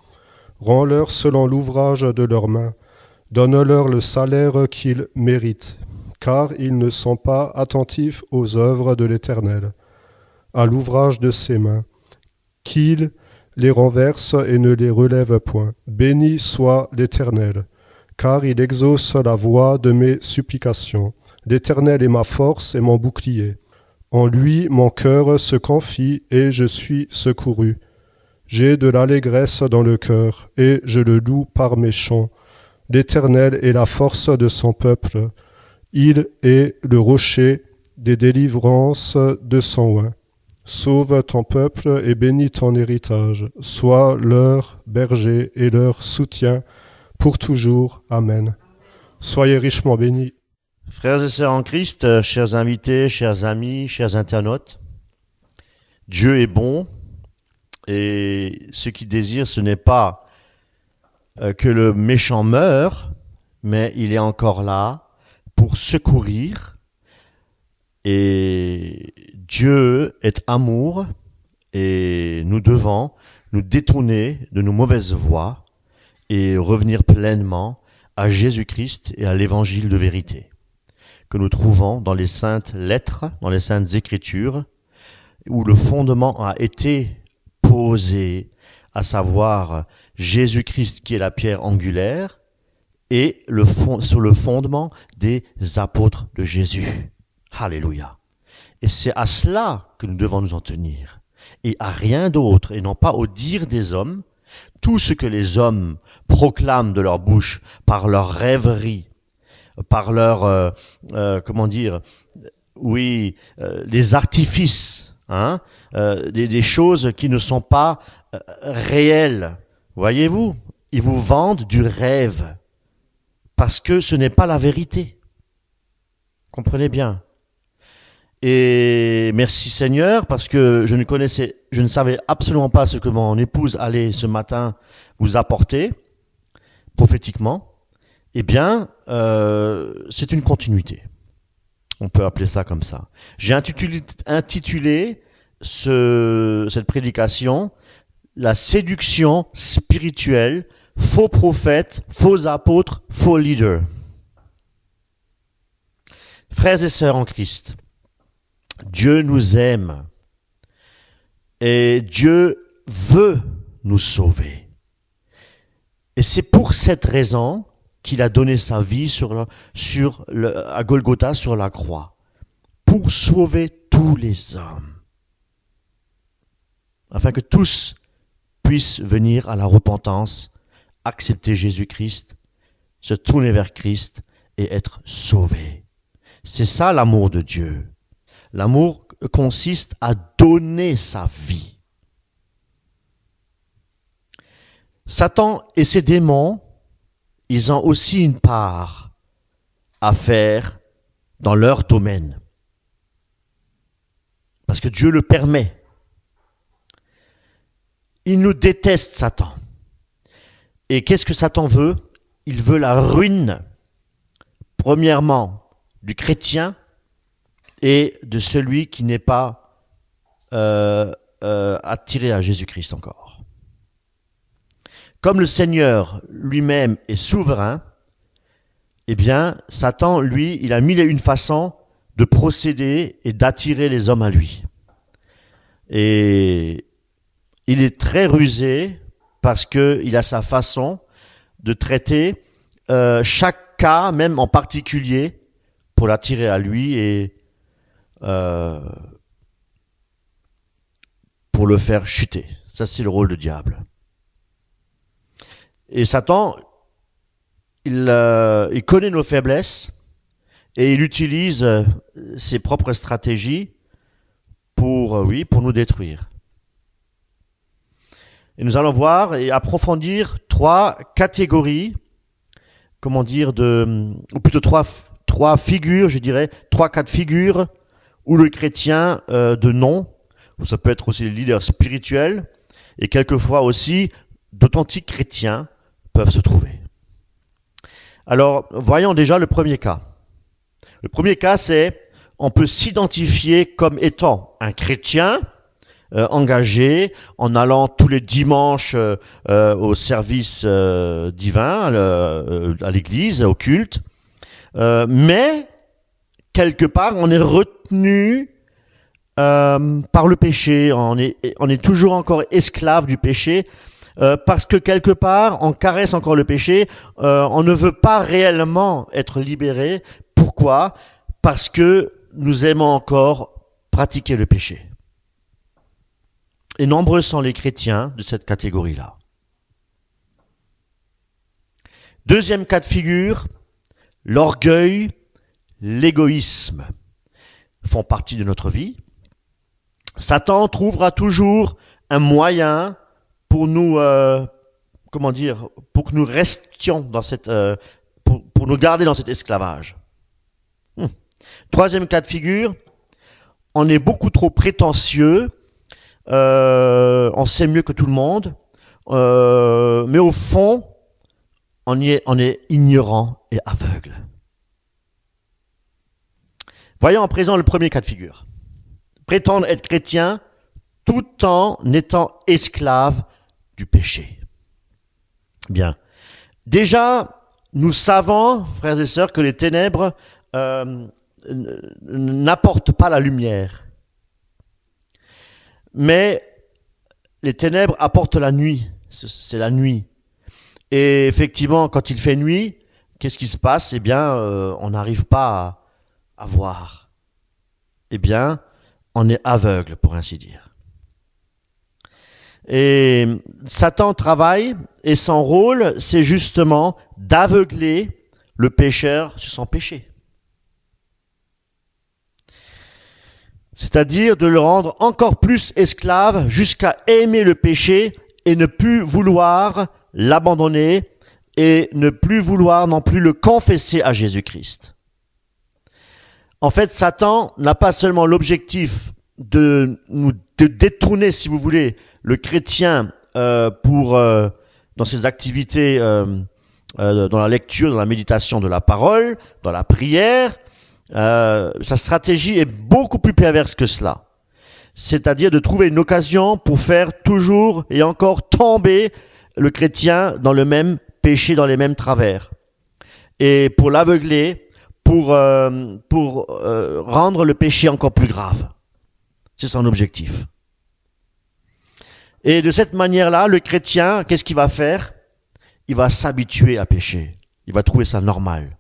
Rends-leur selon l'ouvrage de leurs mains. Donne-leur le salaire qu'ils méritent, car ils ne sont pas attentifs aux œuvres de l'Éternel, à l'ouvrage de ses mains, qu'il les renverse et ne les relève point. Béni soit l'Éternel, car il exauce la voix de mes supplications. L'Éternel est ma force et mon bouclier. En lui mon cœur se confie et je suis secouru. J'ai de l'allégresse dans le cœur et je le loue par mes chants. L'Éternel est la force de son peuple. Il est le rocher des délivrances de son oint. Sauve ton peuple et bénis ton héritage. Sois leur berger et leur soutien pour toujours. Amen. Soyez richement bénis. Frères et sœurs en Christ, chers invités, chers amis, chers internautes, Dieu est bon et ce qu'il désire, ce n'est pas que le méchant meure, mais il est encore là pour secourir. Et Dieu est amour et nous devons nous détourner de nos mauvaises voies et revenir pleinement à Jésus-Christ et à l'évangile de vérité que nous trouvons dans les saintes lettres, dans les saintes écritures, où le fondement a été posé, à savoir Jésus-Christ qui est la pierre angulaire, et sur le fondement des apôtres de Jésus. Alléluia. Et c'est à cela que nous devons nous en tenir, et à rien d'autre, et non pas au dire des hommes. Tout ce que les hommes proclament de leur bouche par leur rêverie, par leur, les artifices, hein, des choses qui ne sont pas réelles. Voyez-vous, ils vous vendent du rêve parce que ce n'est pas la vérité. Comprenez bien. Et merci Seigneur parce que je ne savais absolument pas ce que mon épouse allait ce matin vous apporter prophétiquement. Eh bien, c'est une continuité. On peut appeler ça comme ça. J'ai intitulé cette prédication « La séduction spirituelle, faux prophètes, faux apôtres, faux leaders ». Frères et sœurs en Christ, Dieu nous aime et Dieu veut nous sauver. Et c'est pour cette raison qu'il a donné sa vie à Golgotha sur la croix, pour sauver tous les hommes, afin que tous puissent venir à la repentance, accepter Jésus-Christ, se tourner vers Christ et être sauvés. C'est ça l'amour de Dieu. L'amour consiste à donner sa vie. Satan et ses démons, ils ont aussi une part à faire dans leur domaine. parce que Dieu le permet. Il nous déteste, Satan. Et qu'est-ce que Satan veut? Il veut la ruine, premièrement, du chrétien et de celui qui n'est pas attiré à Jésus-Christ encore. Comme le Seigneur lui-même est souverain, eh bien, Satan, lui, il a mille et une façons de procéder et d'attirer les hommes à lui. Et il est très rusé parce qu'il a sa façon de traiter chaque cas, même en particulier, pour l'attirer à lui et pour le faire chuter. Ça, c'est le rôle du diable. Et Satan, il connaît nos faiblesses et il utilise ses propres stratégies pour nous détruire. Et nous allons voir et approfondir trois catégories, ou plutôt trois figures, je dirais, trois cas de figure où le chrétien de nom, ou ça peut être aussi les leaders spirituels, et quelquefois aussi d'authentiques chrétiens peuvent se trouver. Alors, voyons déjà le premier cas. Le premier cas, c'est on peut s'identifier comme étant un chrétien engagé en allant tous les dimanches au service divin, à l'église, au culte, mais quelque part, on est retenu par le péché, on est toujours encore esclave du péché, parce que quelque part, on caresse encore le péché, on ne veut pas réellement être libéré. Pourquoi? Parce que nous aimons encore pratiquer le péché. Et nombreux sont les chrétiens de cette catégorie-là. Deuxième cas de figure, l'orgueil, l'égoïsme font partie de notre vie. Satan trouvera toujours un moyen pour nous, pour que nous restions dans pour nous garder dans cet esclavage. Troisième cas de figure, on est beaucoup trop prétentieux, on sait mieux que tout le monde, mais au fond, on est ignorant et aveugle. Voyons à présent le premier cas de figure. Prétendre être chrétien tout en étant esclave du péché. Bien. Déjà, nous savons, frères et sœurs, que les ténèbres n'apportent pas la lumière. Mais les ténèbres apportent la nuit. C'est la nuit. Et effectivement, quand il fait nuit, qu'est-ce qui se passe? Eh bien, on n'arrive pas à voir. Eh bien, on est aveugle, pour ainsi dire. Et Satan travaille, et son rôle, c'est justement d'aveugler le pécheur sur son péché. C'est-à-dire de le rendre encore plus esclave jusqu'à aimer le péché et ne plus vouloir l'abandonner et ne plus vouloir non plus le confesser à Jésus-Christ. En fait, Satan n'a pas seulement l'objectif de détourner, si vous voulez, le chrétien dans ses activités, dans la lecture, dans la méditation de la parole, dans la prière. Sa stratégie est beaucoup plus perverse que cela. C'est-à-dire de trouver une occasion pour faire toujours et encore tomber le chrétien dans le même péché, dans les mêmes travers. Et pour l'aveugler, pour rendre le péché encore plus grave. C'est son objectif. Et de cette manière-là, le chrétien, qu'est-ce qu'il va faire? Il va s'habituer à pécher. Il va trouver ça normal.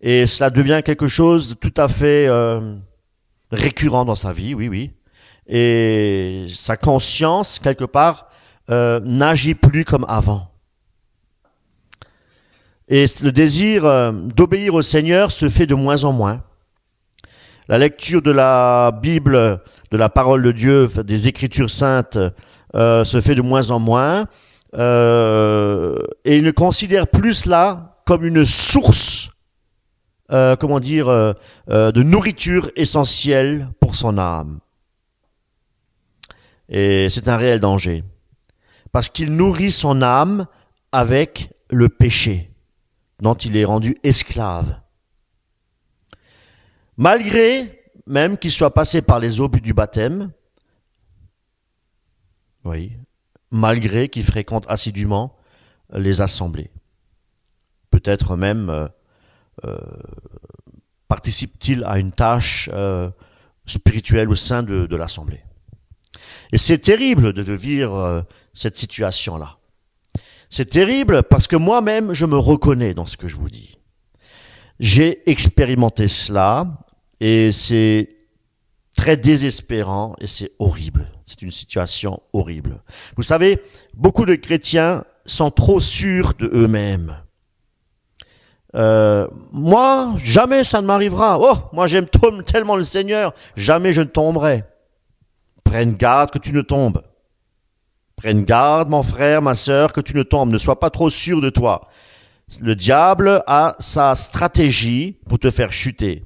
Et cela devient quelque chose de tout à fait récurrent dans sa vie, oui. Et sa conscience, quelque part, n'agit plus comme avant. Et le désir d'obéir au Seigneur se fait de moins en moins. La lecture de la Bible, de la parole de Dieu, des Écritures saintes, se fait de moins en moins. Et il ne considère plus cela comme une source, de nourriture essentielle pour son âme. Et c'est un réel danger. Parce qu'il nourrit son âme avec le péché dont il est rendu esclave. Malgré même qu'il soit passé par les eaux du baptême, oui, malgré qu'il fréquente assidûment les assemblées. Peut-être même participe-t-il à une tâche spirituelle au sein de l'assemblée. Et c'est terrible de vivre cette situation-là. C'est terrible parce que moi-même, je me reconnais dans ce que je vous dis. J'ai expérimenté cela et c'est très désespérant et c'est horrible. C'est une situation horrible. Vous savez, beaucoup de chrétiens sont trop sûrs de eux-mêmes. Moi, jamais ça ne m'arrivera. Oh, moi j'aime tellement le Seigneur, jamais je ne tomberai. Prenne garde que tu ne tombes. Prenne garde, mon frère, ma sœur, que tu ne tombes. Ne sois pas trop sûr de toi. Le diable a sa stratégie pour te faire chuter.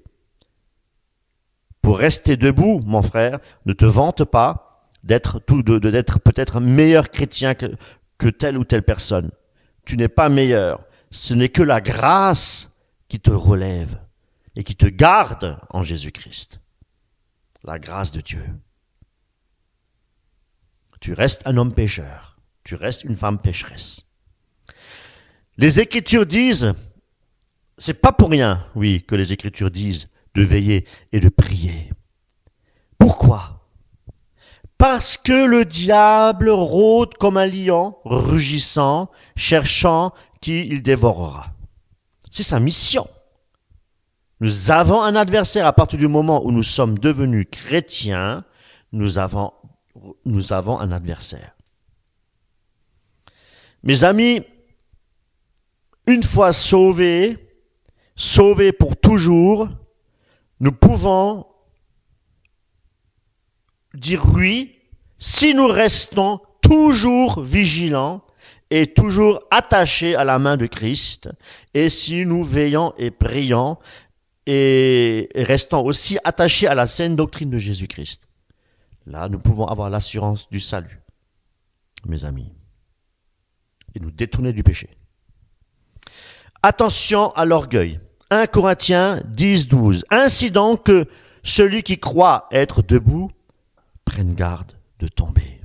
Pour rester debout, mon frère, ne te vante pas d'être peut-être meilleur chrétien que telle ou telle personne. Tu n'es pas meilleur. Ce n'est que la grâce qui te relève et qui te garde en Jésus-Christ. La grâce de Dieu. Tu restes un homme pécheur. Tu restes une femme pécheresse. Les Écritures disent, c'est pas pour rien, oui, que les Écritures disent de veiller et de prier. Pourquoi ? Parce que le diable rôde comme un lion, rugissant, cherchant qui il dévorera. C'est sa mission. Nous avons un adversaire à partir du moment où nous sommes devenus chrétiens, nous avons un adversaire. Mes amis, une fois sauvés pour toujours, nous pouvons dire oui si nous restons toujours vigilants et toujours attachés à la main de Christ, et si nous veillons et prions et restons aussi attachés à la saine doctrine de Jésus-Christ. Là, nous pouvons avoir l'assurance du salut, mes amis, et nous détourner du péché. Attention à l'orgueil. 1 Corinthiens 10, 12. Ainsi donc que celui qui croit être debout prenne garde de tomber.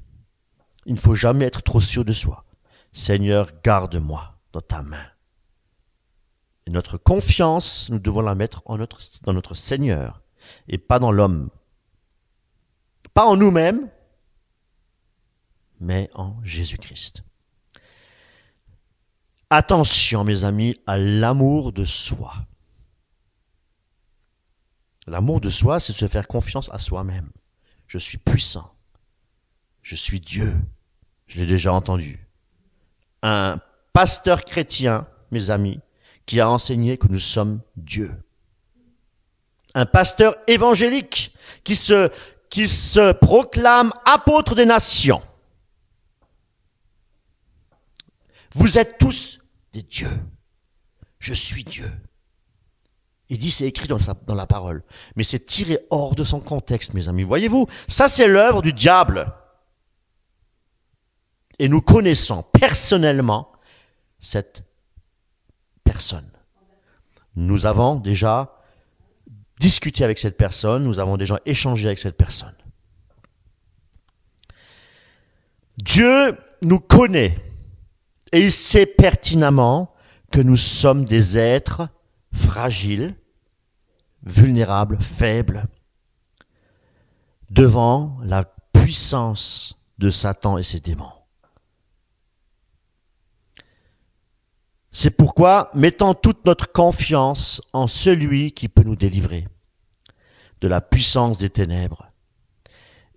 Il ne faut jamais être trop sûr de soi. Seigneur, garde-moi dans ta main. Et notre confiance, nous devons la mettre dans notre Seigneur et pas dans l'homme. Pas en nous-mêmes, mais en Jésus-Christ. Attention, mes amis, à l'amour de soi. L'amour de soi, c'est se faire confiance à soi-même. Je suis puissant. Je suis Dieu. Je l'ai déjà entendu. Un pasteur chrétien, mes amis, qui a enseigné que nous sommes Dieu. Un pasteur évangélique qui se proclame apôtre des nations. Vous êtes tous des dieux. Je suis Dieu. Il dit, c'est écrit dans la parole. Mais c'est tiré hors de son contexte, mes amis. Voyez-vous, ça c'est l'œuvre du diable. Et nous connaissons personnellement cette personne. Nous avons déjà discuté avec cette personne, nous avons déjà échangé avec cette personne. Dieu nous connaît et il sait pertinemment que nous sommes des êtres fragiles, vulnérables, faibles, devant la puissance de Satan et ses démons. C'est pourquoi, mettons toute notre confiance en celui qui peut nous délivrer de la puissance des ténèbres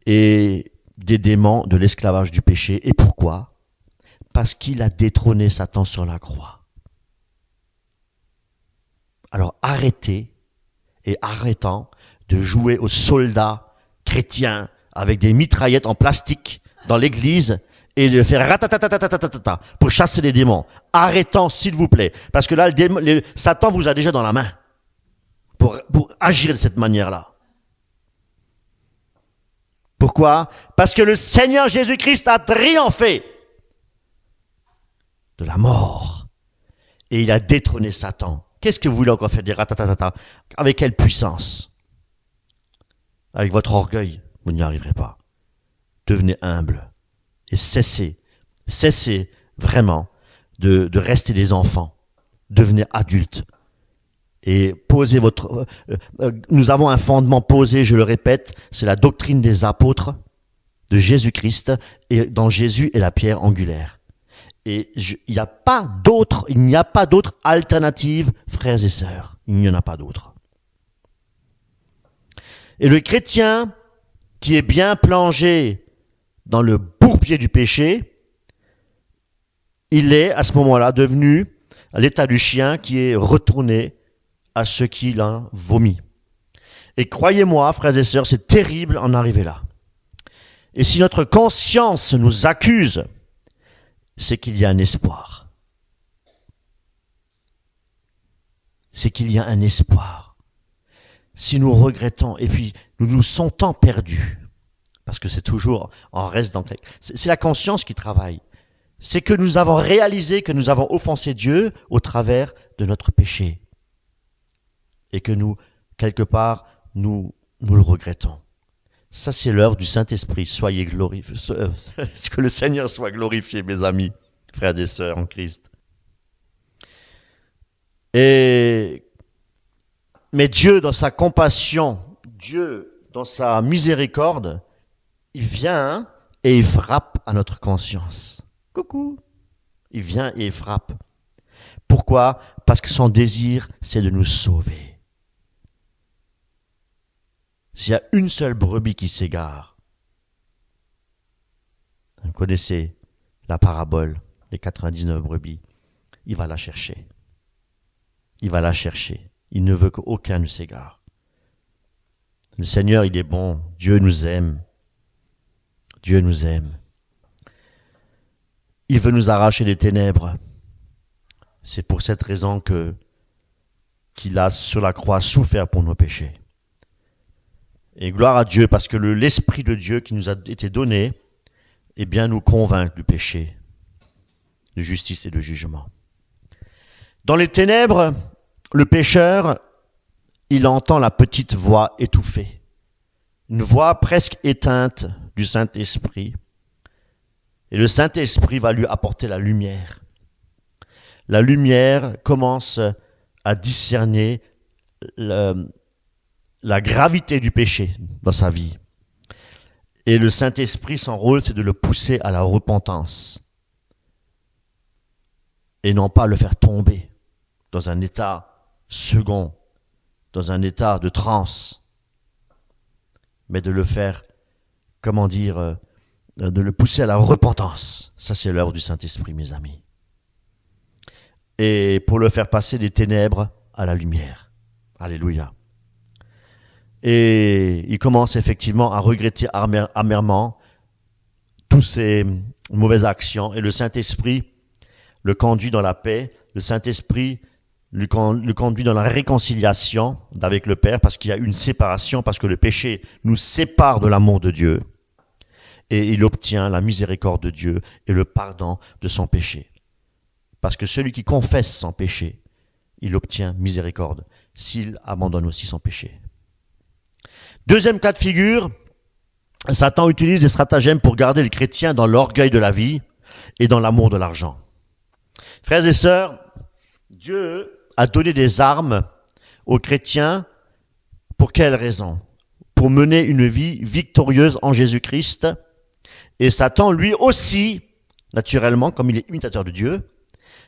et des démons de l'esclavage du péché. Et pourquoi ? Parce qu'il a détrôné Satan sur la croix. Alors arrêtons de jouer aux soldats chrétiens avec des mitraillettes en plastique dans l'église et de faire ratatatatata pour chasser les démons. Arrêtons, s'il vous plaît. Parce que là, Satan vous a déjà dans la main pour agir de cette manière-là. Pour Pourquoi? Parce que le Seigneur Jésus-Christ a triomphé de la mort. Et il a détrôné Satan. Qu'est-ce que vous voulez encore faire des ratatatata? Avec quelle puissance? Avec votre orgueil, vous n'y arriverez pas. Devenez humble et cessez vraiment de rester des enfants. Devenez adultes. Et posez votre... nous avons un fondement posé, je le répète, c'est la doctrine des apôtres de Jésus-Christ, et dans Jésus est la pierre angulaire. Et il n'y a pas d'autre alternative, frères et sœurs. Il n'y en a pas d'autre. Et le chrétien qui est bien plongé dans le bourbier du péché, il est à ce moment-là devenu à l'état du chien qui est retourné à ce qu'il a vomi. Et croyez-moi, frères et sœurs, c'est terrible en arriver là. Et si notre conscience nous accuse, c'est qu'il y a un espoir. C'est qu'il y a un espoir. Si nous regrettons, et puis nous nous sentons perdus, parce que c'est toujours, on reste dans... C'est la conscience qui travaille. C'est que nous avons réalisé que nous avons offensé Dieu au travers de notre péché. Et que nous, quelque part, nous le regrettons. Ça, c'est l'œuvre du Saint-Esprit. Soyez glorifiés. Que le Seigneur soit glorifié, mes amis, frères et sœurs en Christ. Mais Dieu, dans sa compassion, Dieu, dans sa miséricorde, il vient et il frappe à notre conscience. Coucou. Il vient et il frappe. Pourquoi? Parce que son désir, c'est de nous sauver. S'il y a une seule brebis qui s'égare, vous connaissez la parabole des 99 brebis, il va la chercher. Il va la chercher. Il ne veut qu'aucun ne s'égare. Le Seigneur, il est bon. Dieu nous aime. Dieu nous aime. Il veut nous arracher des ténèbres. C'est pour cette raison qu'il a sur la croix souffert pour nos péchés. Et gloire à Dieu, parce que l'Esprit de Dieu qui nous a été donné, eh bien, nous convainc du péché, de justice et de jugement. Dans les ténèbres, le pécheur, il entend la petite voix étouffée, une voix presque éteinte du Saint-Esprit. Et le Saint-Esprit va lui apporter la lumière. La lumière commence à discerner la gravité du péché dans sa vie. Et le Saint-Esprit, son rôle, c'est de le pousser à la repentance. Et non pas le faire tomber dans un état second, dans un état de transe, mais de le faire, de le pousser à la repentance. Ça, c'est l'œuvre du Saint-Esprit, mes amis. Et pour le faire passer des ténèbres à la lumière. Alléluia. Et il commence effectivement à regretter amèrement toutes ces mauvaises actions. Et le Saint-Esprit le conduit dans la paix. Le Saint-Esprit le conduit dans la réconciliation avec le Père, parce qu'il y a une séparation, parce que le péché nous sépare de l'amour de Dieu. Et il obtient la miséricorde de Dieu et le pardon de son péché. Parce que celui qui confesse son péché, il obtient miséricorde s'il abandonne aussi son péché. Deuxième cas de figure, Satan utilise des stratagèmes pour garder les chrétiens dans l'orgueil de la vie et dans l'amour de l'argent. Frères et sœurs, Dieu a donné des armes aux chrétiens. Pour quelle raison? Pour mener une vie victorieuse en Jésus-Christ. Et Satan, lui aussi, naturellement, comme il est imitateur de Dieu,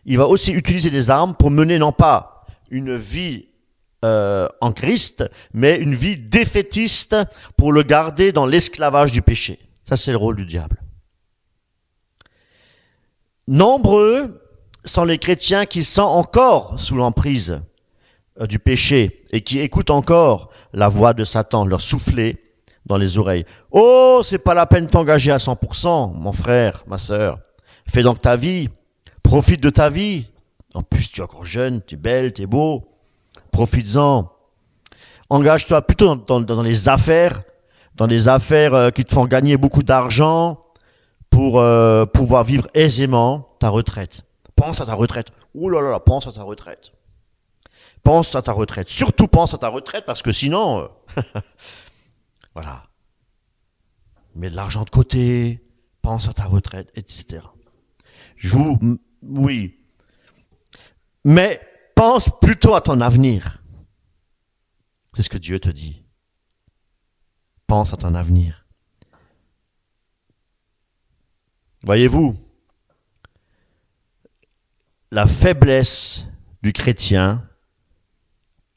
il va aussi utiliser des armes pour mener non pas une vie en Christ, mais une vie défaitiste pour le garder dans l'esclavage du péché. Ça, c'est le rôle du diable. Nombreux sont les chrétiens qui sont encore sous l'emprise du péché et qui écoutent encore la voix de Satan leur souffler dans les oreilles. « Oh, c'est pas la peine de t'engager à 100%, mon frère, ma sœur. Fais donc ta vie, profite de ta vie. En plus, tu es encore jeune, tu es belle, tu es beau. Profites-en. Engage-toi plutôt dans les affaires dans des affaires qui te font gagner beaucoup d'argent pour pouvoir vivre aisément ta retraite. Pense à ta retraite. Ouh là là, pense à ta retraite. Pense à ta retraite. Surtout pense à ta retraite parce que sinon, voilà. Mets de l'argent de côté, pense à ta retraite, etc. Oui. Mais pense plutôt à ton avenir. C'est ce que Dieu te dit. Pense à ton avenir. Voyez-vous, la faiblesse du chrétien,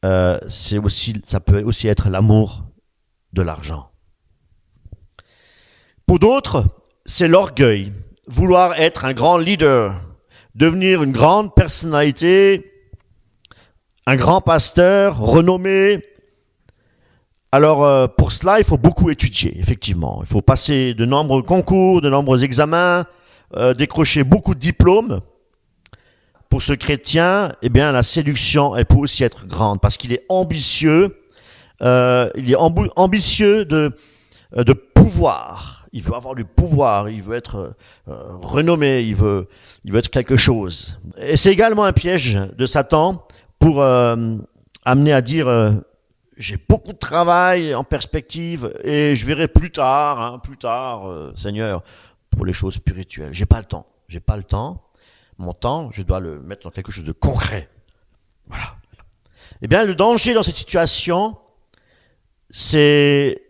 ça peut aussi être l'amour de l'argent. Pour d'autres, c'est l'orgueil, vouloir être un grand leader, devenir une grande personnalité, un grand pasteur renommé. Alors, pour cela, il faut beaucoup étudier, effectivement. Il faut passer de nombreux concours, de nombreux examens, décrocher beaucoup de diplômes. Pour ce chrétien, eh bien, la séduction, elle peut aussi être grande parce qu'il est ambitieux. Ambitieux de pouvoir. Il veut avoir du pouvoir. Il veut être renommé. Il veut être quelque chose. Et c'est également un piège de Satan pour amener à dire j'ai beaucoup de travail en perspective et je verrai plus tard, Seigneur, pour les choses spirituelles. J'ai pas le temps. Mon temps, je dois le mettre dans quelque chose de concret. Voilà. Eh bien, le danger dans cette situation, c'est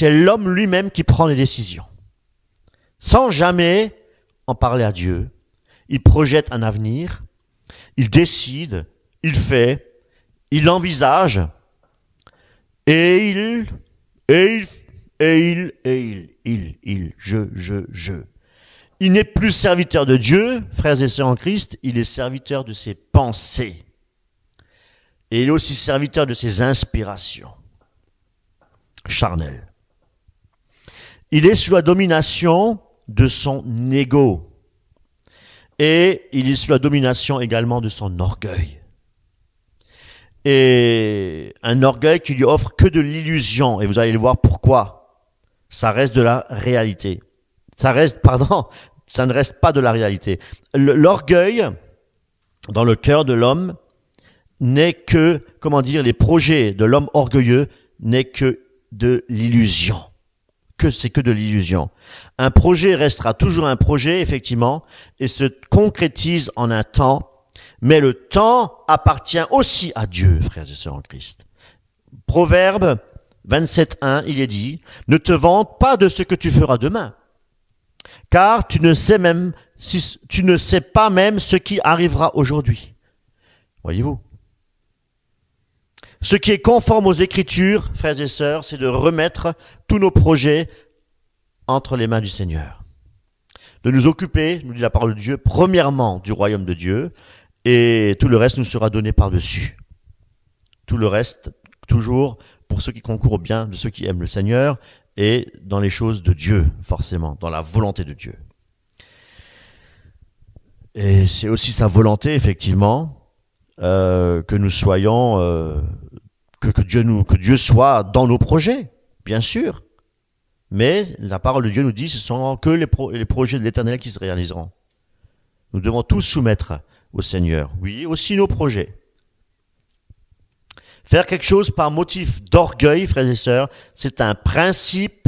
l'homme lui-même qui prend les décisions. Sans jamais en parler à Dieu. Il projette un avenir, il décide, il fait, il envisage, je. Il n'est plus serviteur de Dieu, frères et sœurs en Christ, il est serviteur de ses pensées. Et il est aussi serviteur de ses inspirations charnelles. Il est sous la domination de son ego. Et il est sous la domination également de son orgueil. Et un orgueil qui lui offre que de l'illusion. Et vous allez le voir pourquoi. Ça reste de la réalité. Ça ne reste pas de la réalité. L'orgueil, dans le cœur de l'homme, n'est que, les projets de l'homme orgueilleux n'est que de l'illusion. C'est que de l'illusion. Un projet restera toujours un projet, effectivement, et se concrétise en un temps, mais le temps appartient aussi à Dieu, frères et sœurs en Christ. Proverbe 27.1, il est dit, « Ne te vante pas de ce que tu feras demain. » Car tu ne sais pas même ce qui arrivera aujourd'hui. Voyez-vous. Ce qui est conforme aux Écritures, frères et sœurs, c'est de remettre tous nos projets entre les mains du Seigneur. De nous occuper, nous dit la parole de Dieu, premièrement du royaume de Dieu, et tout le reste nous sera donné par-dessus. Tout le reste, toujours, pour ceux qui concourent au bien de ceux qui aiment le Seigneur, et dans les choses de Dieu, forcément, dans la volonté de Dieu. Et c'est aussi sa volonté, effectivement, que nous soyons, que Dieu soit dans nos projets, bien sûr. Mais la parole de Dieu nous dit, ce sont que les projets de l'Éternel qui se réaliseront. Nous devons tous soumettre au Seigneur, oui, aussi nos projets. Faire quelque chose par motif d'orgueil, frères et sœurs, c'est un principe,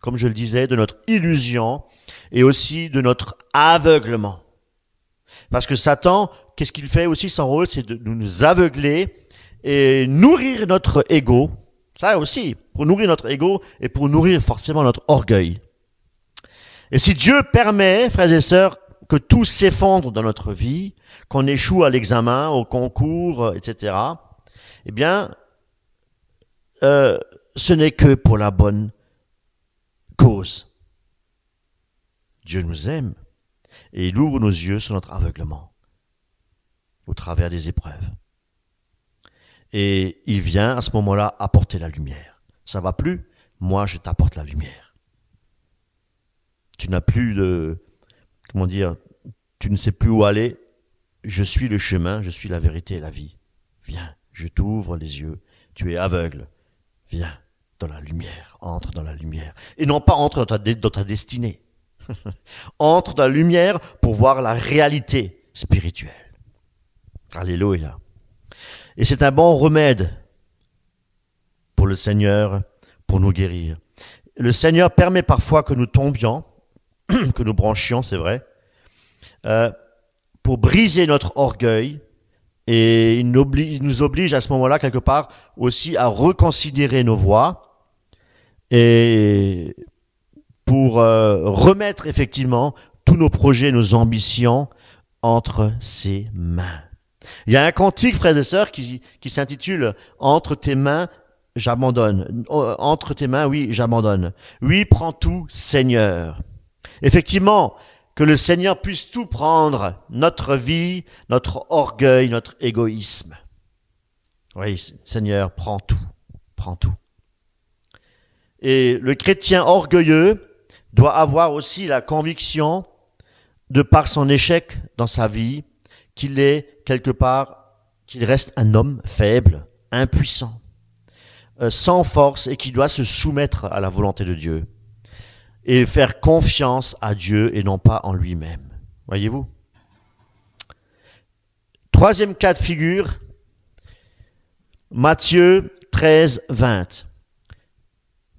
comme je le disais, de notre illusion et aussi de notre aveuglement. Parce que Satan, qu'est-ce qu'il fait aussi? Son rôle, c'est de nous aveugler et nourrir notre ego. Ça aussi, pour nourrir notre ego et pour nourrir forcément notre orgueil. Et si Dieu permet, frères et sœurs, que tout s'effondre dans notre vie, qu'on échoue à l'examen, au concours, etc., eh bien, ce n'est que pour la bonne cause. Dieu nous aime et il ouvre nos yeux sur notre aveuglement au travers des épreuves. Et il vient à ce moment-là apporter la lumière. Ça va plus? Moi, je t'apporte la lumière. Tu n'as plus tu ne sais plus où aller. Je suis le chemin, je suis la vérité et la vie. Viens. Je t'ouvre les yeux, tu es aveugle, viens, dans la lumière, entre dans la lumière. Et non pas entre dans ta destinée. Entre dans la lumière pour voir la réalité spirituelle. Alléluia. Et c'est un bon remède pour le Seigneur, pour nous guérir. Le Seigneur permet parfois que nous tombions, que nous branchions, c'est vrai, pour briser notre orgueil, et il nous oblige à ce moment-là, quelque part, aussi à reconsidérer nos voies, et pour remettre effectivement tous nos projets, nos ambitions entre ses mains. Il y a un cantique, frères et sœurs, qui s'intitule « Entre tes mains, j'abandonne ». Entre tes mains, oui, j'abandonne. Oui, prends tout, Seigneur. Effectivement, que le Seigneur puisse tout prendre, notre vie, notre orgueil, notre égoïsme. Oui, Seigneur, prends tout, prends tout. Et le chrétien orgueilleux doit avoir aussi la conviction, de par son échec dans sa vie, qu'il est quelque part, qu'il reste un homme faible, impuissant, sans force et qui doit se soumettre à la volonté de Dieu et faire confiance à Dieu et non pas en lui-même. Voyez-vous? Troisième cas de figure, Matthieu 13, 20.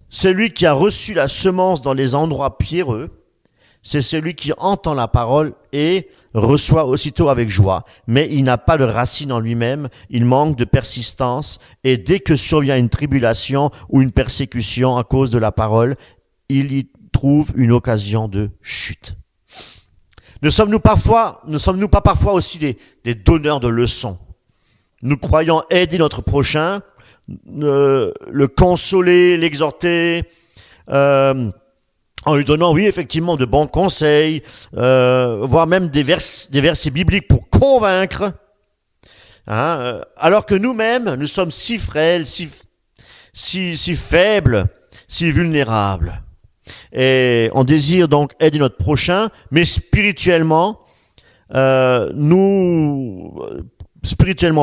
Celui qui a reçu la semence dans les endroits pierreux, c'est celui qui entend la parole et reçoit aussitôt avec joie. Mais il n'a pas de racine en lui-même, il manque de persistance, et dès que survient une tribulation ou une persécution à cause de la parole, il y trouve une occasion de chute. Ne sommes-nous pas parfois aussi des donneurs de leçons? Nous croyons aider notre prochain, le consoler, l'exhorter, en lui donnant, oui, effectivement, de bons conseils, voire même des versets bibliques pour convaincre, alors que nous-mêmes, nous sommes si frêles, si faibles, si vulnérables. Et on désire donc aider notre prochain, mais spirituellement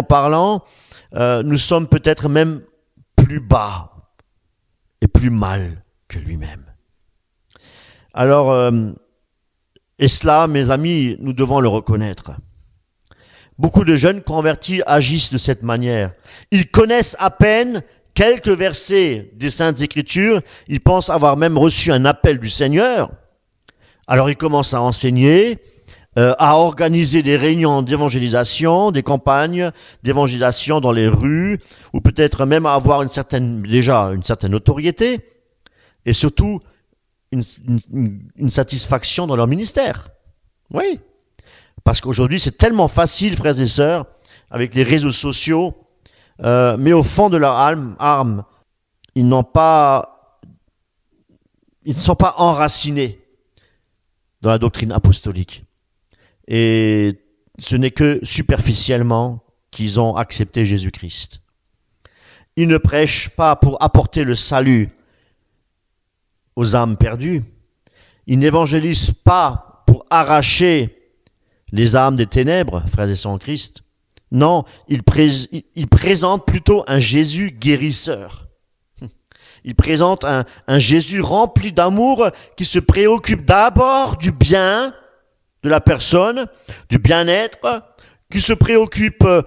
parlant, nous sommes peut-être même plus bas et plus mal que lui-même. Alors, et cela, mes amis, nous devons le reconnaître. Beaucoup de jeunes convertis agissent de cette manière. Ils connaissent à peine quelques versets des Saintes Écritures, ils pensent avoir même reçu un appel du Seigneur. Alors ils commencent à enseigner, à organiser des réunions d'évangélisation, des campagnes d'évangélisation dans les rues, ou peut-être même à avoir une certaine notoriété, et surtout une satisfaction dans leur ministère. Oui, parce qu'aujourd'hui c'est tellement facile, frères et sœurs, avec les réseaux sociaux, mais au fond de leur âme, ils ne sont pas enracinés dans la doctrine apostolique. Et ce n'est que superficiellement qu'ils ont accepté Jésus-Christ. Ils ne prêchent pas pour apporter le salut aux âmes perdues. Ils n'évangélisent pas pour arracher les âmes des ténèbres, frères et sœurs en Christ. Non, ils présentent plutôt un Jésus guérisseur. Ils présentent un Jésus rempli d'amour qui se préoccupe d'abord du bien de la personne, du bien-être,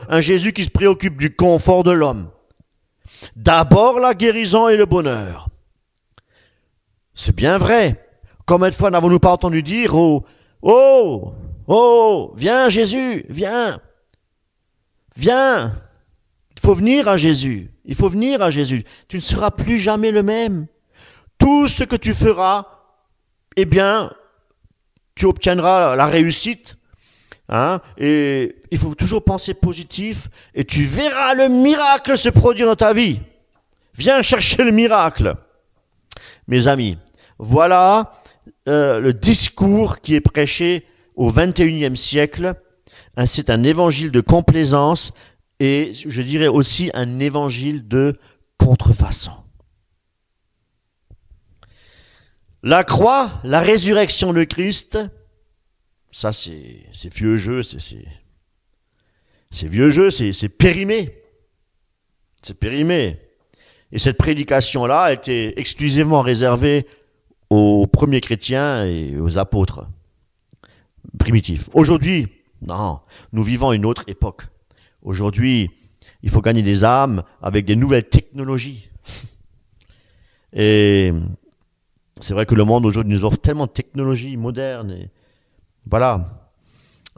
un Jésus qui se préoccupe du confort de l'homme. D'abord la guérison et le bonheur. C'est bien vrai. Combien de fois n'avons-nous pas entendu dire oh, viens Jésus, viens. Viens, il faut venir à Jésus, tu ne seras plus jamais le même. Tout ce que tu feras, eh bien, tu obtiendras la réussite, et il faut toujours penser positif, et tu verras le miracle se produire dans ta vie. Viens chercher le miracle. Mes amis, voilà le discours qui est prêché au XXIe siècle. C'est un évangile de complaisance et je dirais aussi un évangile de contrefaçon. La croix, la résurrection de Christ, ça c'est vieux jeu, c'est vieux jeu, c'est périmé. C'est périmé. Et cette prédication-là était exclusivement réservée aux premiers chrétiens et aux apôtres primitifs. Aujourd'hui, non, nous vivons une autre époque. Aujourd'hui, il faut gagner des âmes avec des nouvelles technologies. Et c'est vrai que le monde aujourd'hui nous offre tellement de technologies modernes. Et voilà.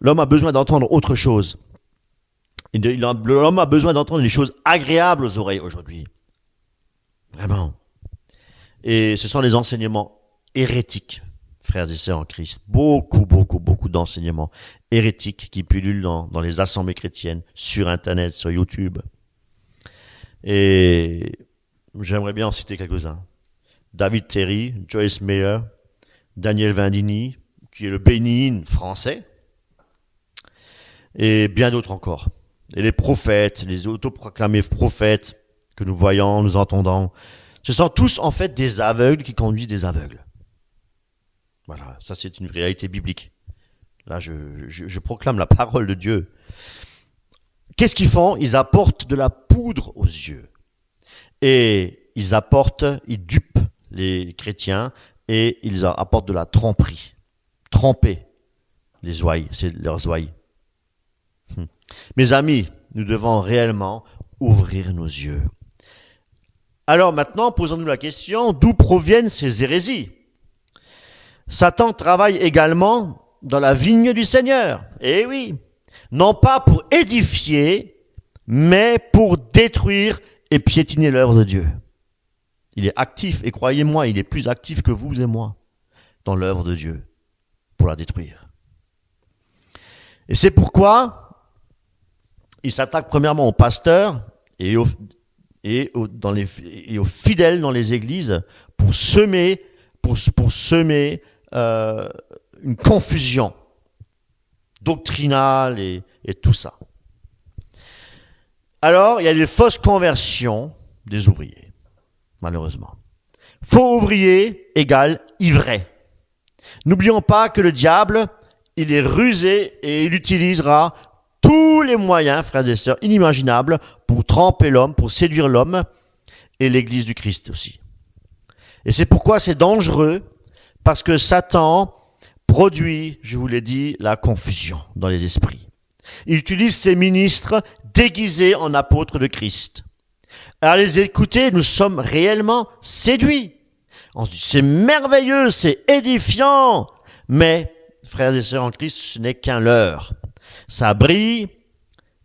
L'homme a besoin d'entendre autre chose. L'homme a besoin d'entendre des choses agréables aux oreilles aujourd'hui. Vraiment. Et ce sont les enseignements hérétiques, frères et sœurs en Christ. Beaucoup d'enseignements hérétiques qui pullulent dans les assemblées chrétiennes, sur Internet, sur YouTube. Et j'aimerais bien en citer quelques-uns. David Terry, Joyce Meyer, Daniel Vindini, qui est le Bénin français, et bien d'autres encore. Et les prophètes, les autoproclamés prophètes que nous voyons, nous entendons, ce sont tous en fait des aveugles qui conduisent des aveugles. Voilà, ça c'est une réalité biblique. Là, je proclame la parole de Dieu. Qu'est-ce qu'ils font? Ils apportent de la poudre aux yeux. Et ils dupent les chrétiens et ils apportent de la tromperie. Tromper les ouailles, c'est leurs ouailles. Mes amis, nous devons réellement ouvrir nos yeux. Alors maintenant, posons-nous la question, d'où proviennent ces hérésies? Satan travaille également dans la vigne du Seigneur. Eh oui, non pas pour édifier, mais pour détruire et piétiner l'œuvre de Dieu. Il est actif, et croyez-moi, il est plus actif que vous et moi dans l'œuvre de Dieu pour la détruire. Et c'est pourquoi il s'attaque premièrement aux pasteurs et aux fidèles dans les églises pour semer une confusion doctrinale et tout ça. Alors, il y a les fausses conversions des ouvriers, malheureusement. Faux ouvrier égale ivraie. N'oublions pas que le diable, il est rusé et il utilisera tous les moyens, frères et sœurs, inimaginables pour tromper l'homme, pour séduire l'homme et l'Église du Christ aussi. Et c'est pourquoi c'est dangereux, parce que Satan produit, je vous l'ai dit, la confusion dans les esprits. Il utilise ses ministres déguisés en apôtres de Christ. À les écouter, nous sommes réellement séduits. On se dit, c'est merveilleux, c'est édifiant, mais, frères et sœurs en Christ, ce n'est qu'un leurre. Ça brille,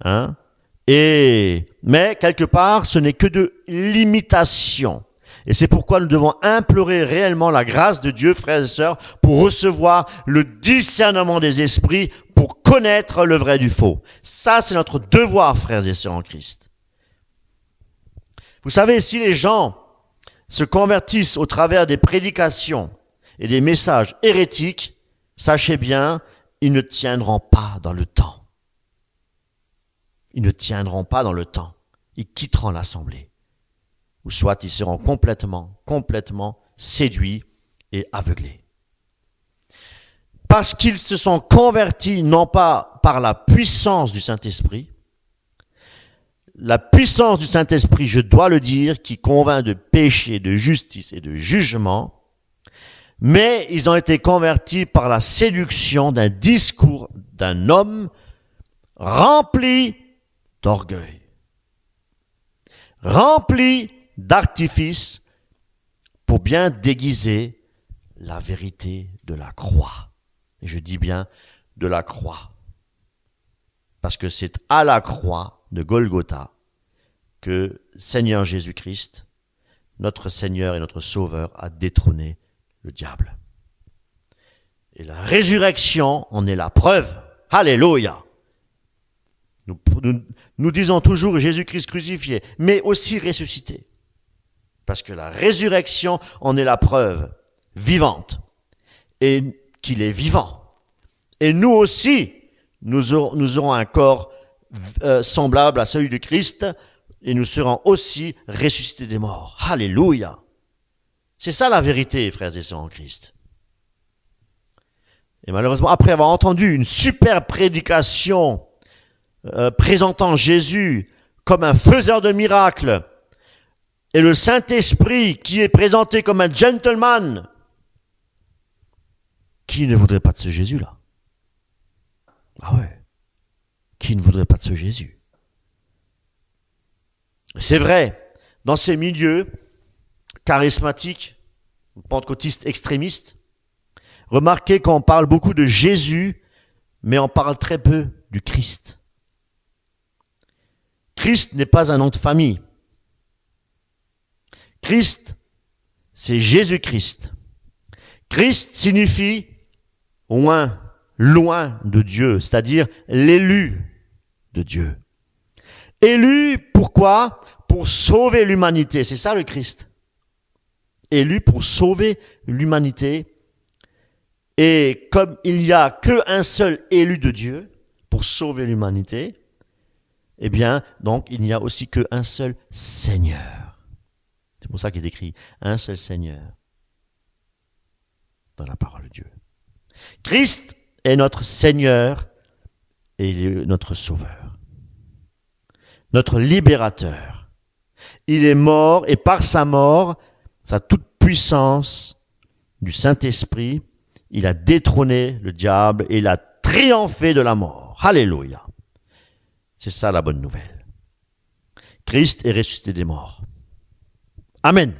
mais quelque part, ce n'est que de l'imitation. Et c'est pourquoi nous devons implorer réellement la grâce de Dieu, frères et sœurs, pour recevoir le discernement des esprits, pour connaître le vrai du faux. Ça, c'est notre devoir, frères et sœurs en Christ. Vous savez, si les gens se convertissent au travers des prédications et des messages hérétiques, sachez bien, ils ne tiendront pas dans le temps. Ils ne tiendront pas dans le temps. Ils quitteront l'assemblée. Ou soit ils seront complètement séduits et aveuglés. Parce qu'ils se sont convertis non pas par la puissance du Saint-Esprit, la puissance du Saint-Esprit, je dois le dire, qui convainc de péché, de justice et de jugement, mais ils ont été convertis par la séduction d'un discours d'un homme rempli d'orgueil, rempli d'artifice pour bien déguiser la vérité de la croix. Et je dis bien de la croix. Parce que c'est à la croix de Golgotha que Seigneur Jésus-Christ, notre Seigneur et notre Sauveur, a détrôné le diable. Et la résurrection en est la preuve. Alléluia. Nous disons toujours Jésus-Christ crucifié, mais aussi ressuscité. Parce que la résurrection en est la preuve vivante. Et qu'il est vivant. Et nous aussi, nous aurons un corps semblable à celui du Christ, et nous serons aussi ressuscités des morts. Alléluia. C'est ça la vérité, frères et sœurs en Christ. Et malheureusement, après avoir entendu une super prédication présentant Jésus comme un faiseur de miracles et le Saint-Esprit qui est présenté comme un gentleman, qui ne voudrait pas de ce Jésus-là? Ah ouais, qui ne voudrait pas de ce Jésus? C'est vrai, dans ces milieux charismatiques, pentecôtistes extrémistes, remarquez qu'on parle beaucoup de Jésus, mais on parle très peu du Christ. Christ n'est pas un nom de famille. Christ, c'est Jésus-Christ. Christ signifie loin, loin de Dieu, c'est-à-dire l'élu de Dieu. Élu, pourquoi? Pour sauver l'humanité, c'est ça le Christ. Élu pour sauver l'humanité. Et comme il n'y a qu'un seul élu de Dieu pour sauver l'humanité, eh bien, donc, il n'y a aussi qu'un seul Seigneur. C'est pour ça qu'il est écrit un seul Seigneur dans la parole de Dieu. Christ est notre Seigneur et il est notre Sauveur, notre libérateur. Il est mort et par sa mort, sa toute puissance du Saint-Esprit, il a détrôné le diable et il a triomphé de la mort. Alléluia. C'est ça la bonne nouvelle. Christ est ressuscité des morts. Amen.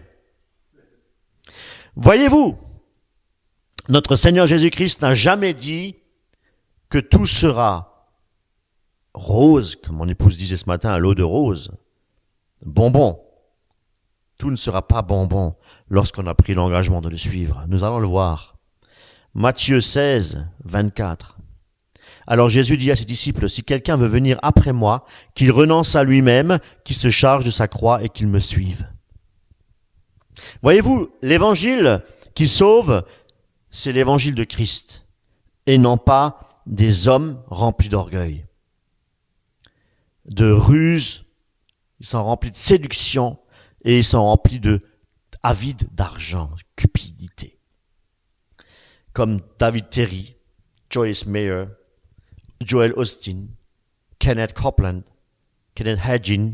Voyez-vous, notre Seigneur Jésus-Christ n'a jamais dit que tout sera rose, comme mon épouse disait ce matin à l'eau de rose, bonbon. Tout ne sera pas bonbon lorsqu'on a pris l'engagement de le suivre. Nous allons le voir. Matthieu 16, 24. Alors Jésus dit à ses disciples, si quelqu'un veut venir après moi, qu'il renonce à lui-même, qu'il se charge de sa croix et qu'il me suive. Voyez-vous, l'évangile qui sauve, c'est l'évangile de Christ, et non pas des hommes remplis d'orgueil, de ruse, ils sont remplis de séduction, et ils sont remplis de avides d'argent, cupidité. Comme David Terry, Joyce Meyer, Joel Osteen, Kenneth Copeland, Kenneth Hagin,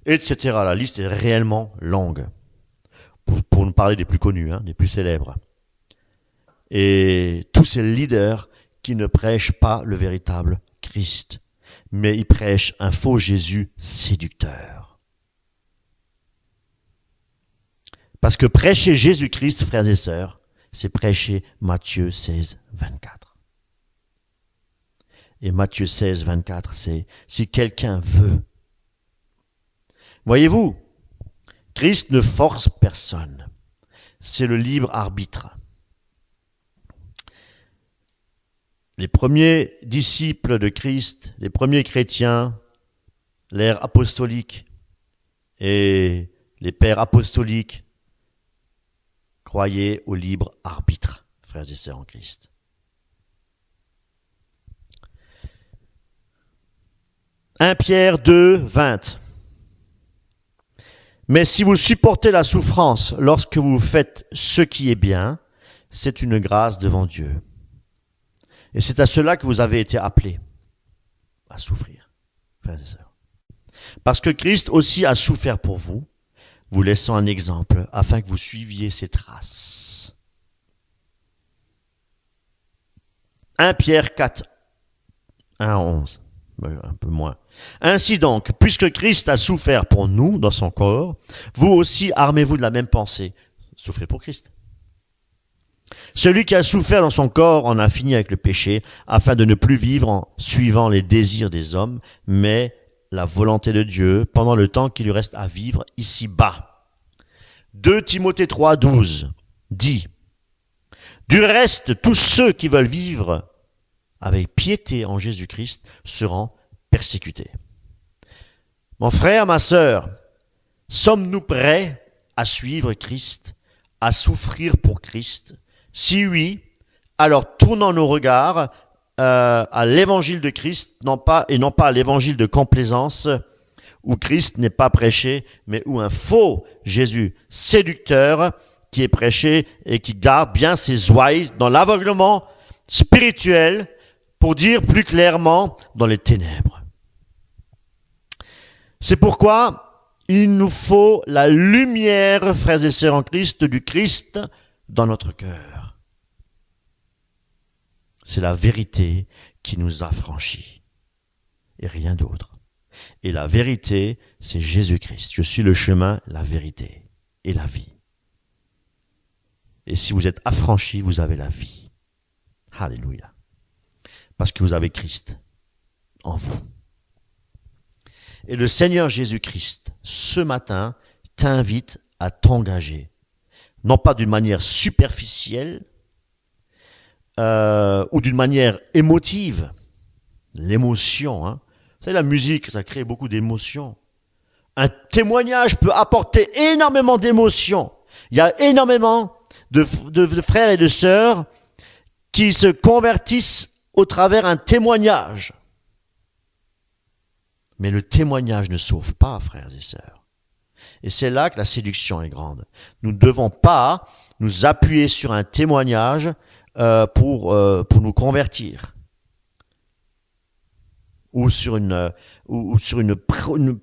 etc. La liste est réellement longue, pour nous parler des plus connus, des plus célèbres. Et tous ces leaders qui ne prêchent pas le véritable Christ, mais ils prêchent un faux Jésus séducteur. Parce que prêcher Jésus-Christ, frères et sœurs, c'est prêcher Matthieu 16, 24. Et Matthieu 16, 24, c'est si quelqu'un veut. Voyez-vous, Christ ne force personne. C'est le libre arbitre. Les premiers disciples de Christ, les premiers chrétiens, l'ère apostolique et les pères apostoliques croyaient au libre arbitre, frères et sœurs en Christ. 1 Pierre 2, 20. Mais si vous supportez la souffrance lorsque vous faites ce qui est bien, c'est une grâce devant Dieu. Et c'est à cela que vous avez été appelés, à souffrir, frères et sœurs. Parce que Christ aussi a souffert pour vous, vous laissant un exemple afin que vous suiviez ses traces. 1 Pierre 4, 1 à 11, un peu moins. Ainsi donc, puisque Christ a souffert pour nous dans son corps, vous aussi armez-vous de la même pensée. Souffrez pour Christ. Celui qui a souffert dans son corps en a fini avec le péché, afin de ne plus vivre en suivant les désirs des hommes, mais la volonté de Dieu pendant le temps qu'il lui reste à vivre ici-bas. 2 Timothée 3, 12 dit « Du reste, tous ceux qui veulent vivre avec piété en Jésus-Christ seront persécutés. » Mon frère, ma sœur, sommes-nous prêts à suivre Christ, à souffrir pour Christ? Si oui, alors tournons nos regards à l'évangile de Christ, non pas à l'évangile de complaisance, où Christ n'est pas prêché, mais où un faux Jésus séducteur qui est prêché et qui garde bien ses ouailles dans l'aveuglement spirituel, pour dire plus clairement, dans les ténèbres. C'est pourquoi Il nous faut la lumière, frères et sœurs en Christ, du Christ dans notre cœur. C'est la vérité qui nous affranchit et rien d'autre. Et la vérité, c'est Jésus-Christ. Je suis le chemin, la vérité et la vie. Et si vous êtes affranchis, vous avez la vie. Alléluia. Parce que vous avez Christ en vous. Et le Seigneur Jésus-Christ, ce matin, t'invite à t'engager. Non pas d'une manière superficielle ou d'une manière émotive. L'émotion, hein. Vous savez, la musique, ça crée beaucoup d'émotions. Un témoignage peut apporter énormément d'émotions. Il y a énormément de frères et de sœurs qui se convertissent au travers d'un témoignage. Mais le témoignage ne sauve pas, frères et sœurs. Et c'est là que la séduction est grande. Nous ne devons pas nous appuyer sur un témoignage pour nous convertir. Ou sur une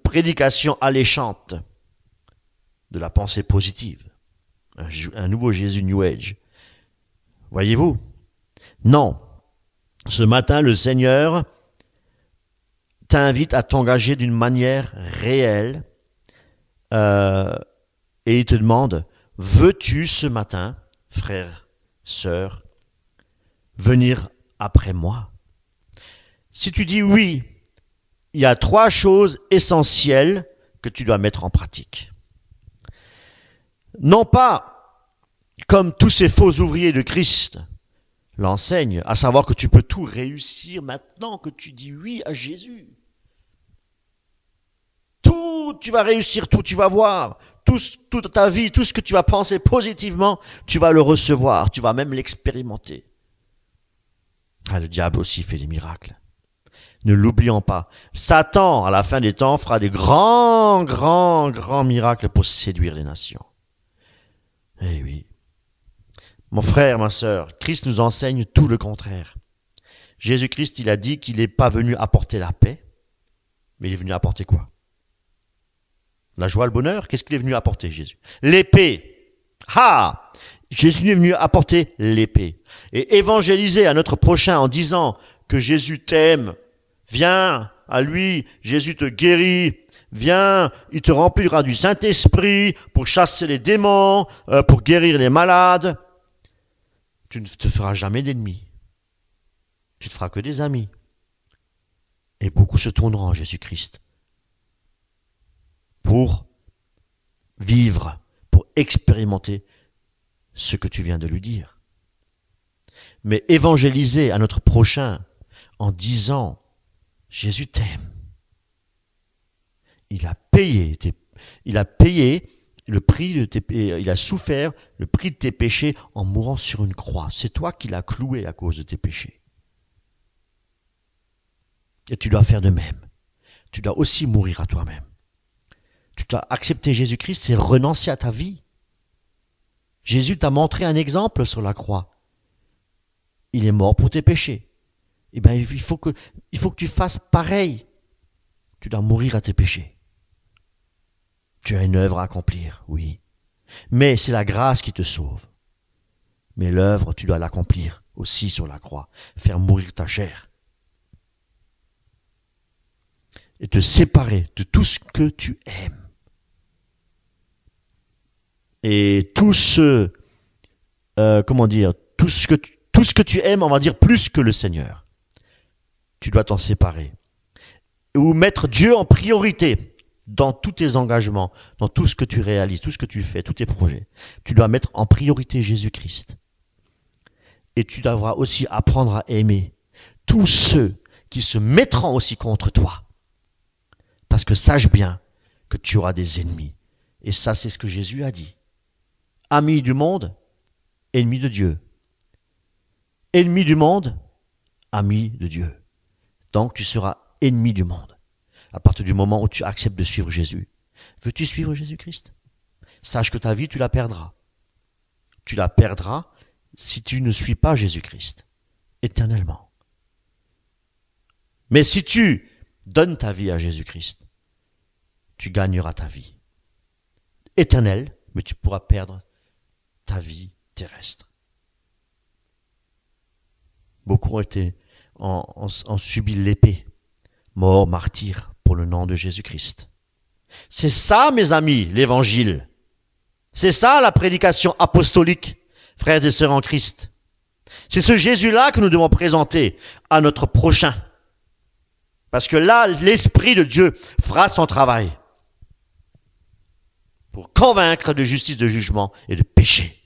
prédication alléchante de la pensée positive. Un nouveau Jésus New Age. Voyez-vous? Non. Ce matin, le Seigneur t'invite à t'engager d'une manière réelle et il te demande, veux-tu ce matin, frère, sœur, venir après moi? Si tu dis oui, il y a 3 choses essentielles que tu dois mettre en pratique. Non pas comme tous ces faux ouvriers de Christ l'enseignent, à savoir que tu peux tout réussir maintenant que tu dis oui à Jésus. Tout, tu vas réussir tout, tu vas voir. Toute ta vie, tout ce que tu vas penser positivement, tu vas le recevoir, tu vas même l'expérimenter. Ah, le diable aussi fait des miracles. Ne l'oublions pas. Satan, à la fin des temps, fera des grands miracles pour séduire les nations. Eh oui. Mon frère, ma sœur, Christ nous enseigne tout le contraire. Jésus-Christ, il a dit qu'il n'est pas venu apporter la paix, mais il est venu apporter quoi? La joie, le bonheur. Qu'est-ce qu'il est venu apporter, Jésus? L'épée. Ah! Jésus est venu apporter l'épée. Et évangéliser à notre prochain en disant que Jésus t'aime, viens à lui, Jésus te guérit, viens, il te remplira du Saint-Esprit pour chasser les démons, pour guérir les malades. Tu ne te feras jamais d'ennemis. Tu ne te feras que des amis. Et beaucoup se tourneront en Jésus-Christ pour vivre, pour expérimenter ce que tu viens de lui dire. Mais évangéliser à notre prochain en disant Jésus t'aime. Il a payé le prix de il a souffert le prix de tes péchés en mourant sur une croix. C'est toi qui l'as cloué à cause de tes péchés. Et tu dois faire de même. Tu dois aussi mourir à toi-même. Tu dois accepter Jésus-Christ, c'est renoncer à ta vie. Jésus t'a montré un exemple sur la croix. Il est mort pour tes péchés. Eh bien, il faut que tu fasses pareil. Tu dois mourir à tes péchés. Tu as une œuvre à accomplir, oui. Mais c'est la grâce qui te sauve. Mais l'œuvre, tu dois l'accomplir aussi sur la croix. Faire mourir ta chair. Et te séparer de tout ce que tu aimes. Et tout ce que tu aimes, on va dire plus que le Seigneur. Tu dois t'en séparer. Ou mettre Dieu en priorité dans tous tes engagements, dans tout ce que tu réalises, tout ce que tu fais, tous tes projets. Tu dois mettre en priorité Jésus-Christ. Et tu devras aussi apprendre à aimer tous ceux qui se mettront aussi contre toi. Parce que sache bien que tu auras des ennemis. Et ça, c'est ce que Jésus a dit. Amis du monde, ennemis de Dieu. Ennemi du monde, ami de Dieu. Donc tu seras ennemi du monde. À partir du moment où tu acceptes de suivre Jésus. Veux-tu suivre Jésus-Christ? Sache que ta vie, tu la perdras. Tu la perdras si tu ne suis pas Jésus-Christ, éternellement. Mais si tu donnes ta vie à Jésus-Christ, tu gagneras ta vie. éternelle, mais tu pourras perdre ta vie terrestre. Beaucoup ont subi l'épée, mort, martyr, pour le nom de Jésus-Christ. C'est ça, mes amis, l'évangile. C'est ça, la prédication apostolique, frères et sœurs en Christ. C'est ce Jésus-là que nous devons présenter à notre prochain. Parce que là, l'Esprit de Dieu fera son travail pour convaincre de justice, de jugement et de péché.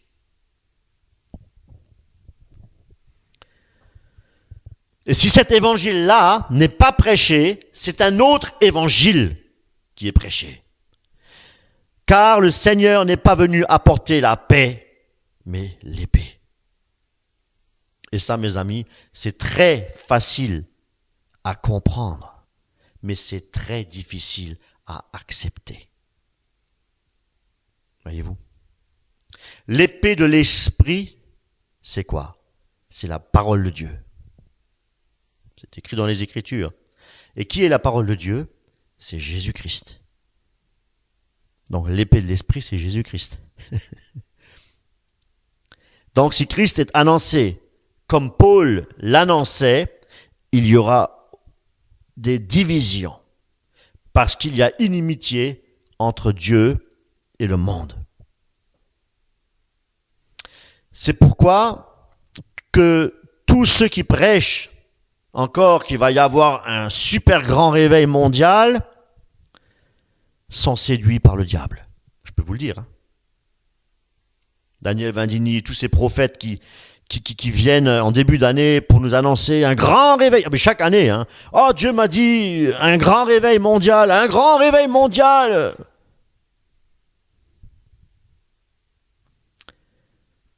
Et si cet évangile-là n'est pas prêché, c'est un autre évangile qui est prêché. Car le Seigneur n'est pas venu apporter la paix, mais l'épée. Et ça, mes amis, c'est très facile à comprendre, mais c'est très difficile à accepter. Voyez-vous? L'épée de l'esprit, c'est quoi? C'est la parole de Dieu. C'est écrit dans les Écritures. Et qui est la parole de Dieu? C'est Jésus-Christ. Donc l'épée de l'esprit, c'est Jésus-Christ. Donc si Christ est annoncé comme Paul l'annonçait, il y aura des divisions parce qu'il y a inimitié entre Dieu et le monde. C'est pourquoi que tous ceux qui prêchent encore qu'il va y avoir un super grand réveil mondial sont séduits par le diable. Je peux vous le dire. Daniel Vindini, tous ces prophètes qui viennent en début d'année pour nous annoncer un grand réveil. Mais chaque année, Oh, Dieu m'a dit un grand réveil mondial, un grand réveil mondial.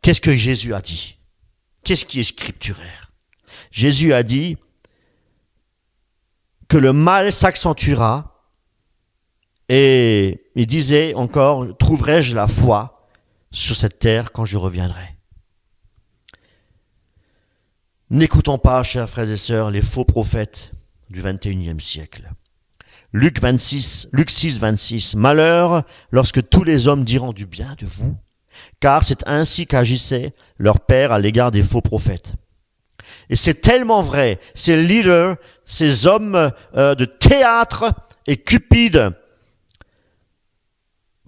Qu'est-ce que Jésus a dit? Qu'est-ce qui est scripturaire? Jésus a dit que le mal s'accentuera et il disait encore, trouverai-je la foi sur cette terre quand je reviendrai? N'écoutons pas, chers frères et sœurs, les faux prophètes du 21e siècle. Luc 6, 26. Malheur lorsque tous les hommes diront du bien de vous, car c'est ainsi qu'agissait leur père à l'égard des faux prophètes. Et c'est tellement vrai, ces leaders, ces hommes de théâtre et cupides,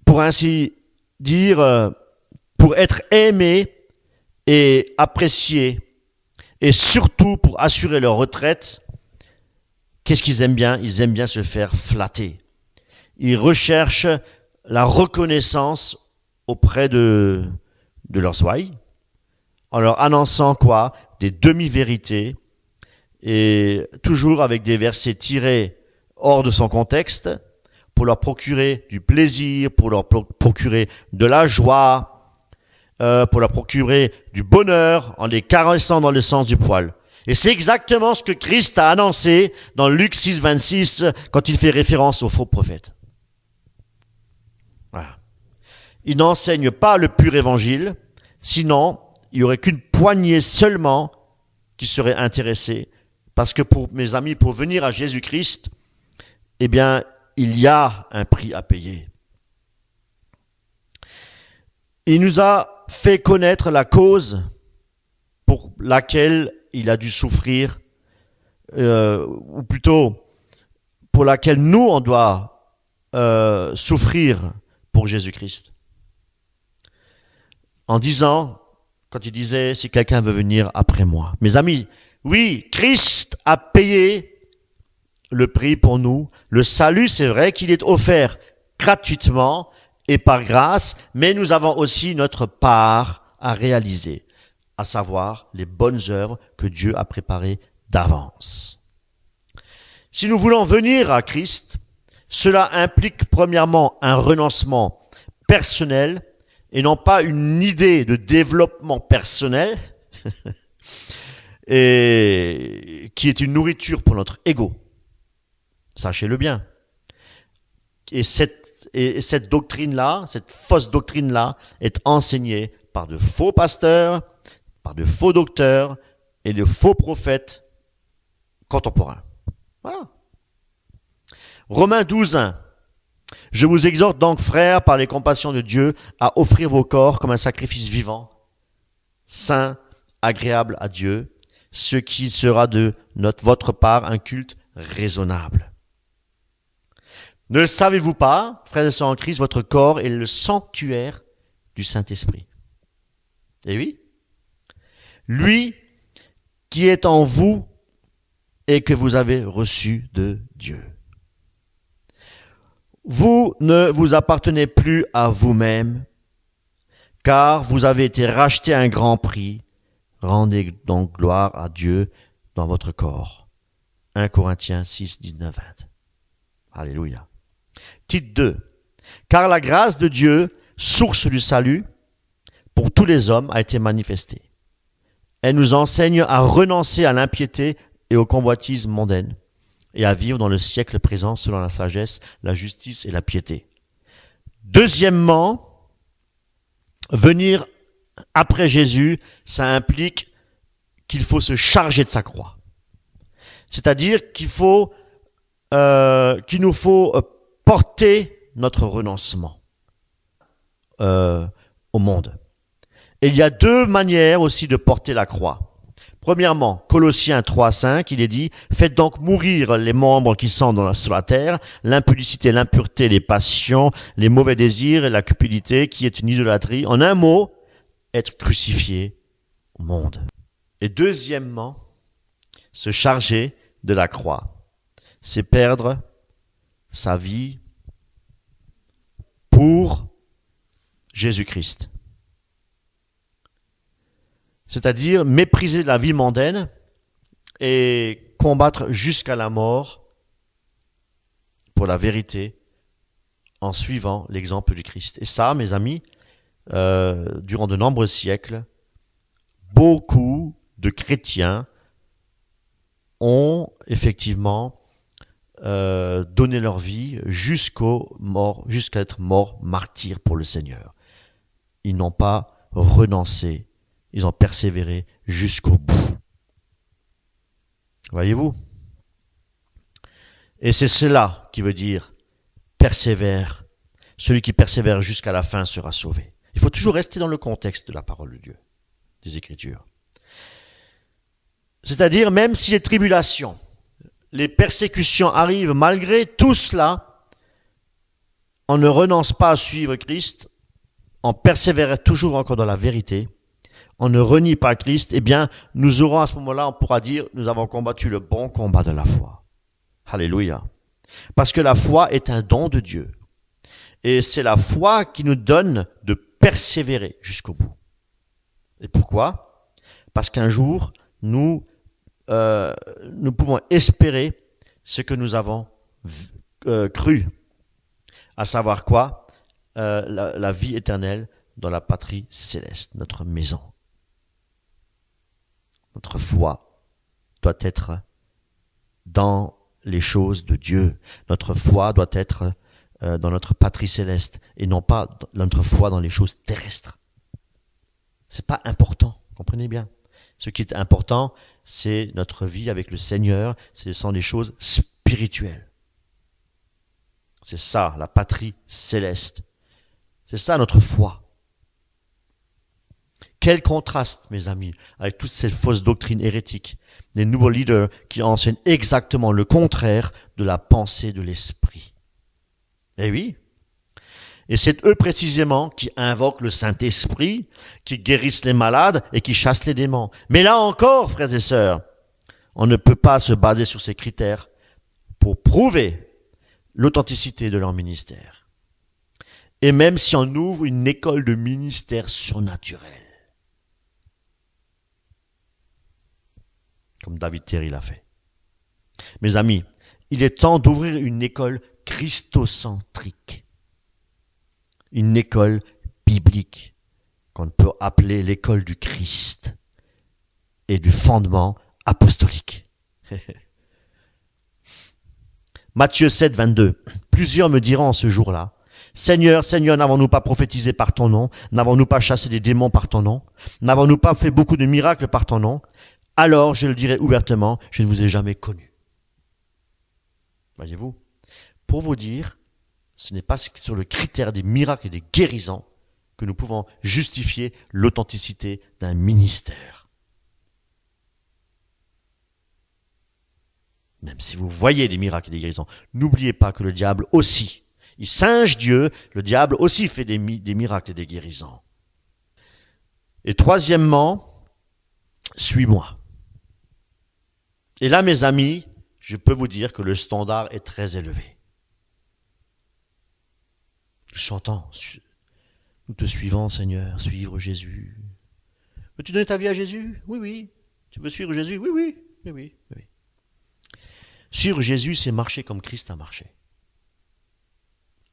pour ainsi dire, pour être aimés et appréciés, et surtout pour assurer leur retraite, qu'est-ce qu'ils aiment bien? Ils aiment bien se faire flatter. Ils recherchent la reconnaissance auprès de leurs ouailles, en leur annonçant quoi? Des demi-vérités, et toujours avec des versets tirés hors de son contexte, pour leur procurer du plaisir, pour leur procurer de la joie, pour leur procurer du bonheur, en les caressant dans le sens du poil. Et c'est exactement ce que Christ a annoncé dans Luc 6, 26, quand il fait référence aux faux prophètes. Voilà. Il n'enseigne pas le pur évangile, sinon il n'y aurait qu'une poignée seulement qui serait intéressée. Parce que pour mes amis, pour venir à Jésus-Christ, eh bien, il y a un prix à payer. Il nous a fait connaître la cause pour laquelle il a dû souffrir, ou plutôt pour laquelle nous, on doit souffrir pour Jésus-Christ. En disant, quand il disait, si quelqu'un veut venir après moi. Mes amis, oui, Christ a payé le prix pour nous. Le salut, c'est vrai qu'il est offert gratuitement et par grâce, mais nous avons aussi notre part à réaliser, à savoir les bonnes œuvres que Dieu a préparées d'avance. Si nous voulons venir à Christ, cela implique premièrement un renoncement personnel et non pas une idée de développement personnel et qui est une nourriture pour notre ego. Sachez-le bien. Et cette doctrine-là, cette fausse doctrine-là, est enseignée par de faux pasteurs, par de faux docteurs et de faux prophètes contemporains. Voilà. Romains 12, 1. Je vous exhorte donc, frères, par les compassions de Dieu, à offrir vos corps comme un sacrifice vivant, saint, agréable à Dieu, ce qui sera de votre part un culte raisonnable. Ne le savez-vous pas, frères et sœurs en Christ, votre corps est le sanctuaire du Saint-Esprit. Eh oui, lui qui est en vous et que vous avez reçu de Dieu. Vous ne vous appartenez plus à vous-même, car vous avez été rachetés à un grand prix. Rendez donc gloire à Dieu dans votre corps. 1 Corinthiens 6, 19, 20. Alléluia. Titre 2. Car la grâce de Dieu, source du salut, pour tous les hommes, a été manifestée. Elle nous enseigne à renoncer à l'impiété et aux convoitises mondaines, et à vivre dans le siècle présent selon la sagesse, la justice et la piété. Deuxièmement, venir après Jésus, ça implique qu'il faut se charger de sa croix. C'est-à-dire qu'il nous faut porter notre renoncement au monde. Et il y a deux manières aussi de porter la croix. Premièrement, Colossiens 3,5, il est dit « Faites donc mourir les membres qui sont sur la terre, l'impudicité, l'impureté, les passions, les mauvais désirs et la cupidité qui est une idolâtrie. En un mot, être crucifié au monde. » Et deuxièmement, se charger de la croix. C'est perdre sa vie pour Jésus-Christ. C'est-à-dire mépriser la vie mondaine et combattre jusqu'à la mort pour la vérité en suivant l'exemple du Christ. Et ça, mes amis, durant de nombreux siècles, beaucoup de chrétiens ont effectivement donné leur vie jusqu'à être morts martyrs pour le Seigneur. Ils n'ont pas renoncé. Ils ont persévéré jusqu'au bout. Voyez-vous? Et c'est cela qui veut dire persévère. Celui qui persévère jusqu'à la fin sera sauvé. Il faut toujours rester dans le contexte de la parole de Dieu, des Écritures. C'est-à-dire, même si les tribulations, les persécutions arrivent, malgré tout cela, on ne renonce pas à suivre Christ, on persévère toujours encore dans la vérité, on ne renie pas Christ, eh bien, nous aurons à ce moment-là, on pourra dire, nous avons combattu le bon combat de la foi. Alléluia. Parce que la foi est un don de Dieu. Et c'est la foi qui nous donne de persévérer jusqu'au bout. Et pourquoi? Parce qu'un jour, nous pouvons espérer ce que nous avons cru. À savoir quoi? La vie éternelle dans la patrie céleste, notre maison. Notre foi doit être dans les choses de Dieu. Notre foi doit être dans notre patrie céleste et non pas notre foi dans les choses terrestres. C'est pas important, comprenez bien. Ce qui est important, c'est notre vie avec le Seigneur, ce sont des choses spirituelles. C'est ça, la patrie céleste. C'est ça notre foi. Quel contraste, mes amis, avec toutes ces fausses doctrines hérétiques, des nouveaux leaders qui enseignent exactement le contraire de la pensée de l'esprit. Eh oui, et c'est eux précisément qui invoquent le Saint-Esprit, qui guérissent les malades et qui chassent les démons. Mais là encore, frères et sœurs, on ne peut pas se baser sur ces critères pour prouver l'authenticité de leur ministère. Et même si on ouvre une école de ministère surnaturel, comme David Terry l'a fait. Mes amis, il est temps d'ouvrir une école christocentrique, une école biblique qu'on peut appeler l'école du Christ et du fondement apostolique. Matthieu 7, 22. Plusieurs me diront en ce jour-là, Seigneur, Seigneur, n'avons-nous pas prophétisé par ton nom? N'avons-nous pas chassé des démons par ton nom? N'avons-nous pas fait beaucoup de miracles par ton nom? Alors je le dirai ouvertement, je ne vous ai jamais connu. Voyez-vous, pour vous dire Ce n'est pas sur le critère des miracles et des guérisons que nous pouvons justifier l'authenticité d'un ministère. Même si vous voyez des miracles et des guérisons, n'oubliez pas que le diable aussi, il singe Dieu, le diable aussi fait des miracles et des guérisons. Et troisièmement, suis-moi. Et là, mes amis, je peux vous dire que le standard est très élevé. Nous chantons, nous te suivons, Seigneur, suivre Jésus. Veux-tu donner ta vie à Jésus? Oui, oui. Tu veux suivre Jésus? Oui, oui. Oui, oui, oui. Suivre Jésus, c'est marcher comme Christ a marché.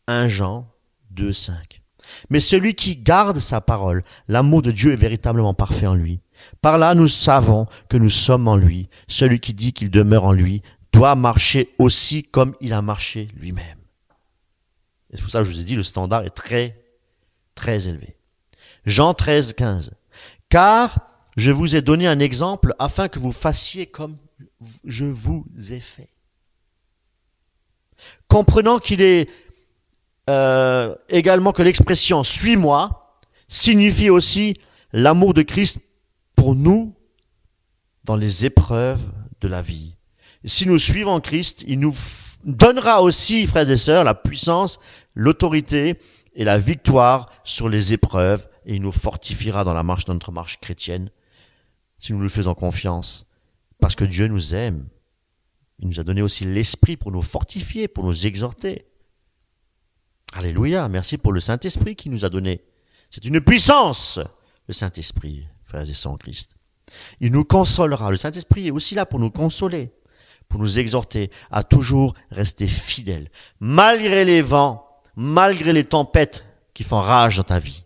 1 Jean 2, 5. Mais celui qui garde sa parole, l'amour de Dieu est véritablement parfait en lui. Par là, nous savons que nous sommes en lui. Celui qui dit qu'il demeure en lui doit marcher aussi comme il a marché lui-même. Et c'est pour ça que je vous ai dit, le standard est très, très élevé. Jean 13, 15. Car je vous ai donné un exemple afin que vous fassiez comme je vous ai fait. Comprenant qu'il est également que l'expression « suis-moi » signifie aussi l'amour de Christ pour nous dans les épreuves de la vie. Et si nous suivons Christ, il nous donnera aussi, frères et sœurs, la puissance, l'autorité et la victoire sur les épreuves, et il nous fortifiera dans notre marche chrétienne, si nous lui faisons confiance, parce que Dieu nous aime. Il nous a donné aussi l'Esprit pour nous fortifier, pour nous exhorter. Alléluia, merci pour le Saint-Esprit qu'il nous a donné. C'est une puissance, le Saint-Esprit, frères et sœurs en Christ. Il nous consolera. Le Saint-Esprit est aussi là pour nous consoler, pour nous exhorter à toujours rester fidèles, malgré les vents, malgré les tempêtes qui font rage dans ta vie.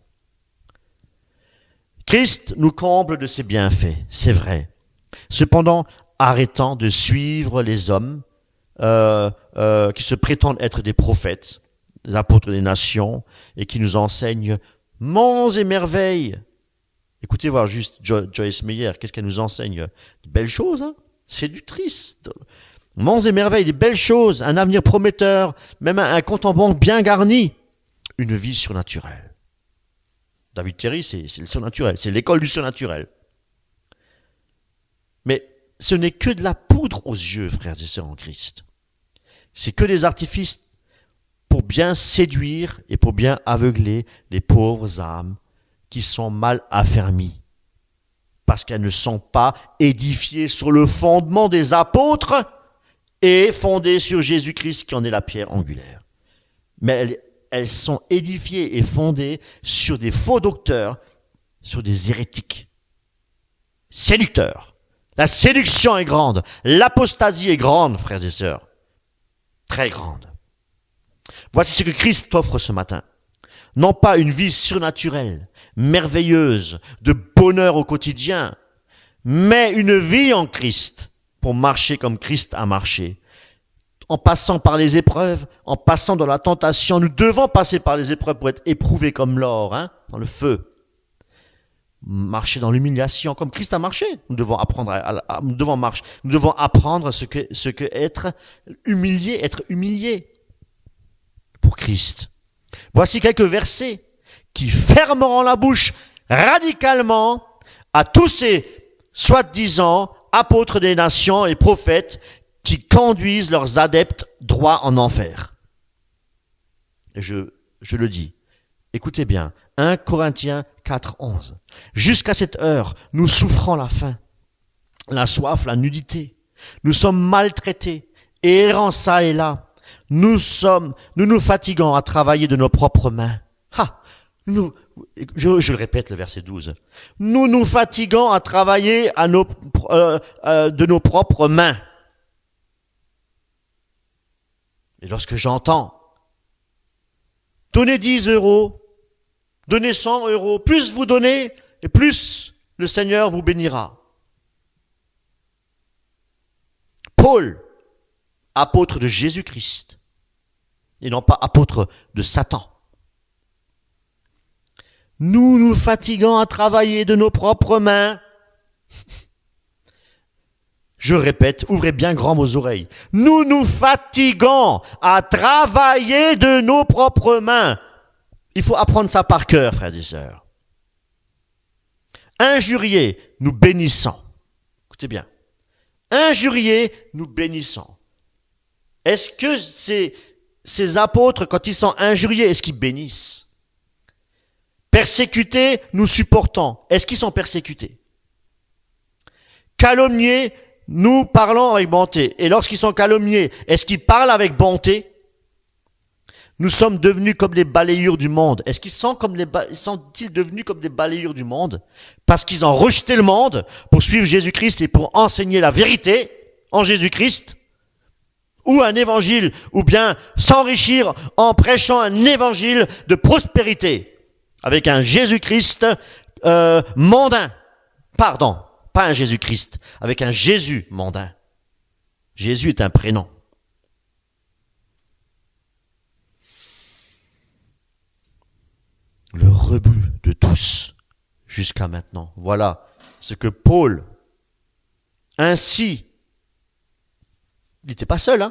Christ nous comble de ses bienfaits, c'est vrai. Cependant, arrêtant de suivre les hommes qui se prétendent être des prophètes, des apôtres des nations, et qui nous enseignent monts et merveilles. Écoutez voir juste Joyce Meyer, qu'est-ce qu'elle nous enseigne? De belles choses, hein? C'est du triste. Monts et merveilles, des belles choses, un avenir prometteur, même un compte en banque bien garni, une vie surnaturelle. David Terry, c'est le surnaturel, c'est l'école du surnaturel. Mais ce n'est que de la poudre aux yeux, frères et sœurs en Christ. C'est que des artifices pour bien séduire et pour bien aveugler les pauvres âmes qui sont mal affermies, parce qu'elles ne sont pas édifiées sur le fondement des apôtres et fondées sur Jésus-Christ qui en est la pierre angulaire. Mais elles sont édifiées et fondées sur des faux docteurs, sur des hérétiques, séducteurs. La séduction est grande, l'apostasie est grande, frères et sœurs, très grande. Voici ce que Christ t'offre ce matin. Non pas une vie surnaturelle, merveilleuse, de bonheur au quotidien, mais une vie en Christ pour marcher comme Christ a marché. En passant par les épreuves, en passant dans la tentation, nous devons passer par les épreuves pour être éprouvés comme l'or, dans le feu. Marcher dans l'humiliation comme Christ a marché. Nous devons apprendre nous devons apprendre ce que être humilié pour Christ. Voici quelques versets qui fermeront la bouche radicalement à tous ces soi-disant apôtres des nations et prophètes qui conduisent leurs adeptes droit en enfer. Et je le dis, écoutez bien, 1 Corinthiens 4, 11. Jusqu'à cette heure, nous souffrons la faim, la soif, la nudité. Nous sommes maltraités, errants ça et là. Nous nous fatiguons à travailler de nos propres mains. Je le répète, le verset 12. Nous nous fatiguons à travailler de nos propres mains. Et lorsque j'entends, donnez 10 euros, donnez 100 euros, plus vous donnez, et plus le Seigneur vous bénira. Paul, apôtre de Jésus-Christ, et non pas apôtre de Satan. Nous nous fatiguons à travailler de nos propres mains. Je répète, ouvrez bien grand vos oreilles. Nous nous fatiguons à travailler de nos propres mains. Il faut apprendre ça par cœur, frères et sœurs. Injuriés, nous bénissons. Écoutez bien. Injuriés, nous bénissons. Est-ce que ces apôtres, quand ils sont injuriés, est-ce qu'ils bénissent? Persécutés, nous supportons. Est-ce qu'ils sont persécutés? Calomniés, nous parlons avec bonté. Et lorsqu'ils sont calomniés, est-ce qu'ils parlent avec bonté? Nous sommes devenus comme les balayures du monde. Est-ce qu'ils sont-ils devenus comme des balayures du monde? Parce qu'ils ont rejeté le monde pour suivre Jésus-Christ et pour enseigner la vérité en Jésus-Christ? Ou un évangile, ou bien s'enrichir en prêchant un évangile de prospérité avec un Jésus-Christ mondain. Pardon, pas un Jésus-Christ, avec un Jésus mondain. Jésus est un prénom. Le rebut de tous jusqu'à maintenant. Voilà ce que Paul, ainsi, il n'était pas seul,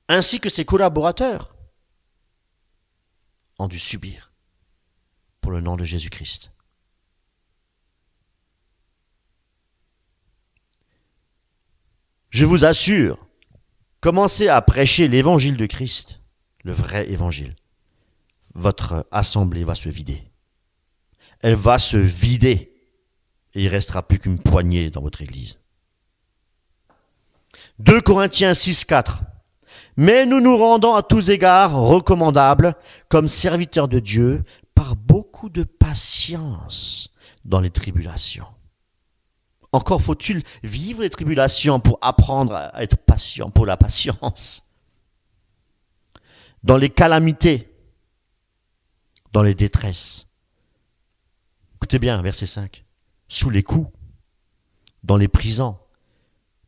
ainsi que ses collaborateurs, ont dû subir pour le nom de Jésus-Christ. Je vous assure, commencez à prêcher l'évangile de Christ, le vrai évangile. Votre assemblée va se vider. Elle va se vider et il ne restera plus qu'une poignée dans votre église. 2 Corinthiens 6, 4. Mais nous nous rendons à tous égards recommandables comme serviteurs de Dieu par beaucoup de patience dans les tribulations. Encore faut-il vivre les tribulations pour apprendre à être patient, pour la patience. Dans les calamités, dans les détresses. Écoutez bien, verset 5. Sous les coups, dans les prisons,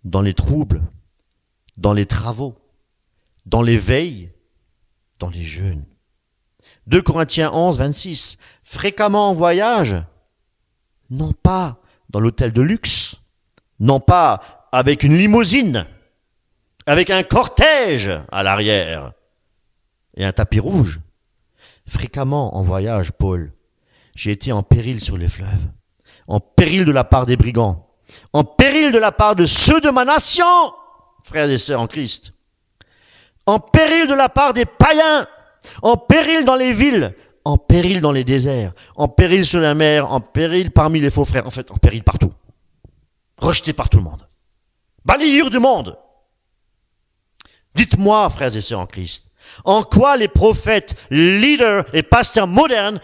dans les troubles, dans les travaux, dans les veilles, dans les jeûnes. 2 Corinthiens 11, 26. Fréquemment en voyage, non pas dans l'hôtel de luxe, non pas avec une limousine, avec un cortège à l'arrière et un tapis rouge. Fréquemment en voyage, Paul, j'ai été en péril sur les fleuves, en péril de la part des brigands, en péril de la part de ceux de ma nation, frères et sœurs en Christ, en péril de la part des païens, en péril dans les villes, en péril dans les déserts, en péril sur la mer, en péril parmi les faux frères, en fait, en péril partout, rejeté par tout le monde, balayure du monde. Dites-moi, frères et sœurs en Christ, en quoi les prophètes, leaders et pasteurs modernes,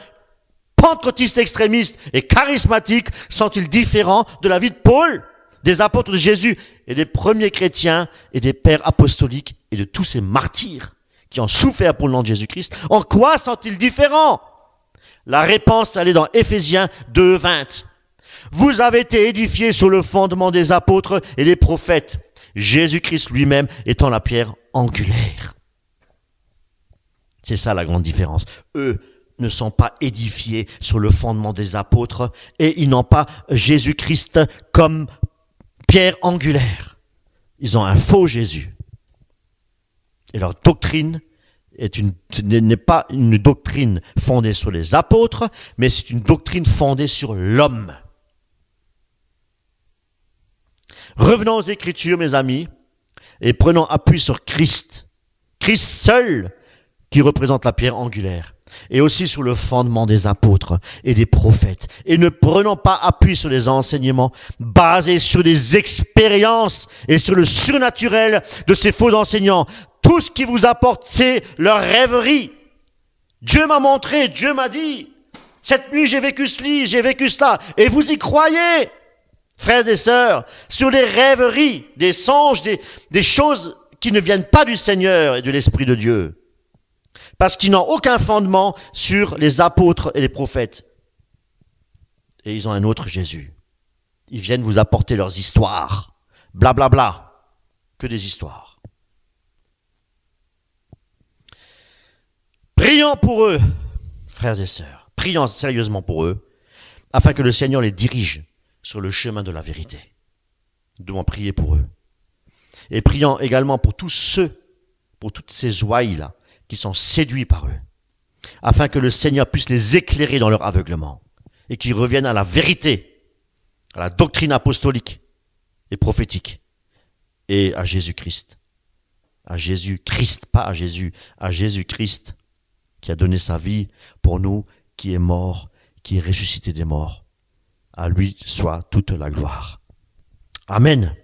pentecôtistes extrémistes et charismatiques sont-ils différents de la vie de Paul, des apôtres de Jésus et des premiers chrétiens et des pères apostoliques et de tous ces martyrs qui ont souffert pour le nom de Jésus-Christ? En quoi sont-ils différents? La réponse, elle est dans Éphésiens 2, 20. Vous avez été édifiés sur le fondement des apôtres et des prophètes, Jésus-Christ lui-même étant la pierre angulaire. C'est ça la grande différence. Eux ne sont pas édifiés sur le fondement des apôtres et ils n'ont pas Jésus-Christ comme pierre angulaire. Ils ont un faux Jésus. Et leur doctrine n'est pas une doctrine fondée sur les apôtres, mais c'est une doctrine fondée sur l'homme. Revenons aux Écritures, mes amis, et prenons appui sur Christ. Christ seul qui représente la pierre angulaire, et aussi sur le fondement des apôtres et des prophètes. Et ne prenons pas appui sur les enseignements basés sur des expériences et sur le surnaturel de ces faux enseignants. Tout ce qui vous apporte, c'est leur rêverie. Dieu m'a montré, Dieu m'a dit, cette nuit j'ai vécu ceci, j'ai vécu cela, et vous y croyez, frères et sœurs, sur des rêveries, des songes, des choses qui ne viennent pas du Seigneur et de l'Esprit de Dieu. Parce qu'ils n'ont aucun fondement sur les apôtres et les prophètes. Et ils ont un autre Jésus. Ils viennent vous apporter leurs histoires. Blablabla. Bla bla. Que des histoires. Prions pour eux, frères et sœurs. Prions sérieusement pour eux, afin que le Seigneur les dirige sur le chemin de la vérité. Nous devons prier pour eux. Et prions également pour tous ceux, pour toutes ces ouailles-là, qui sont séduits par eux, afin que le Seigneur puisse les éclairer dans leur aveuglement et qu'ils reviennent à la vérité, à la doctrine apostolique et prophétique et à Jésus-Christ. À Jésus-Christ, pas à Jésus, à Jésus-Christ qui a donné sa vie pour nous, qui est mort, qui est ressuscité des morts. À lui soit toute la gloire. Amen.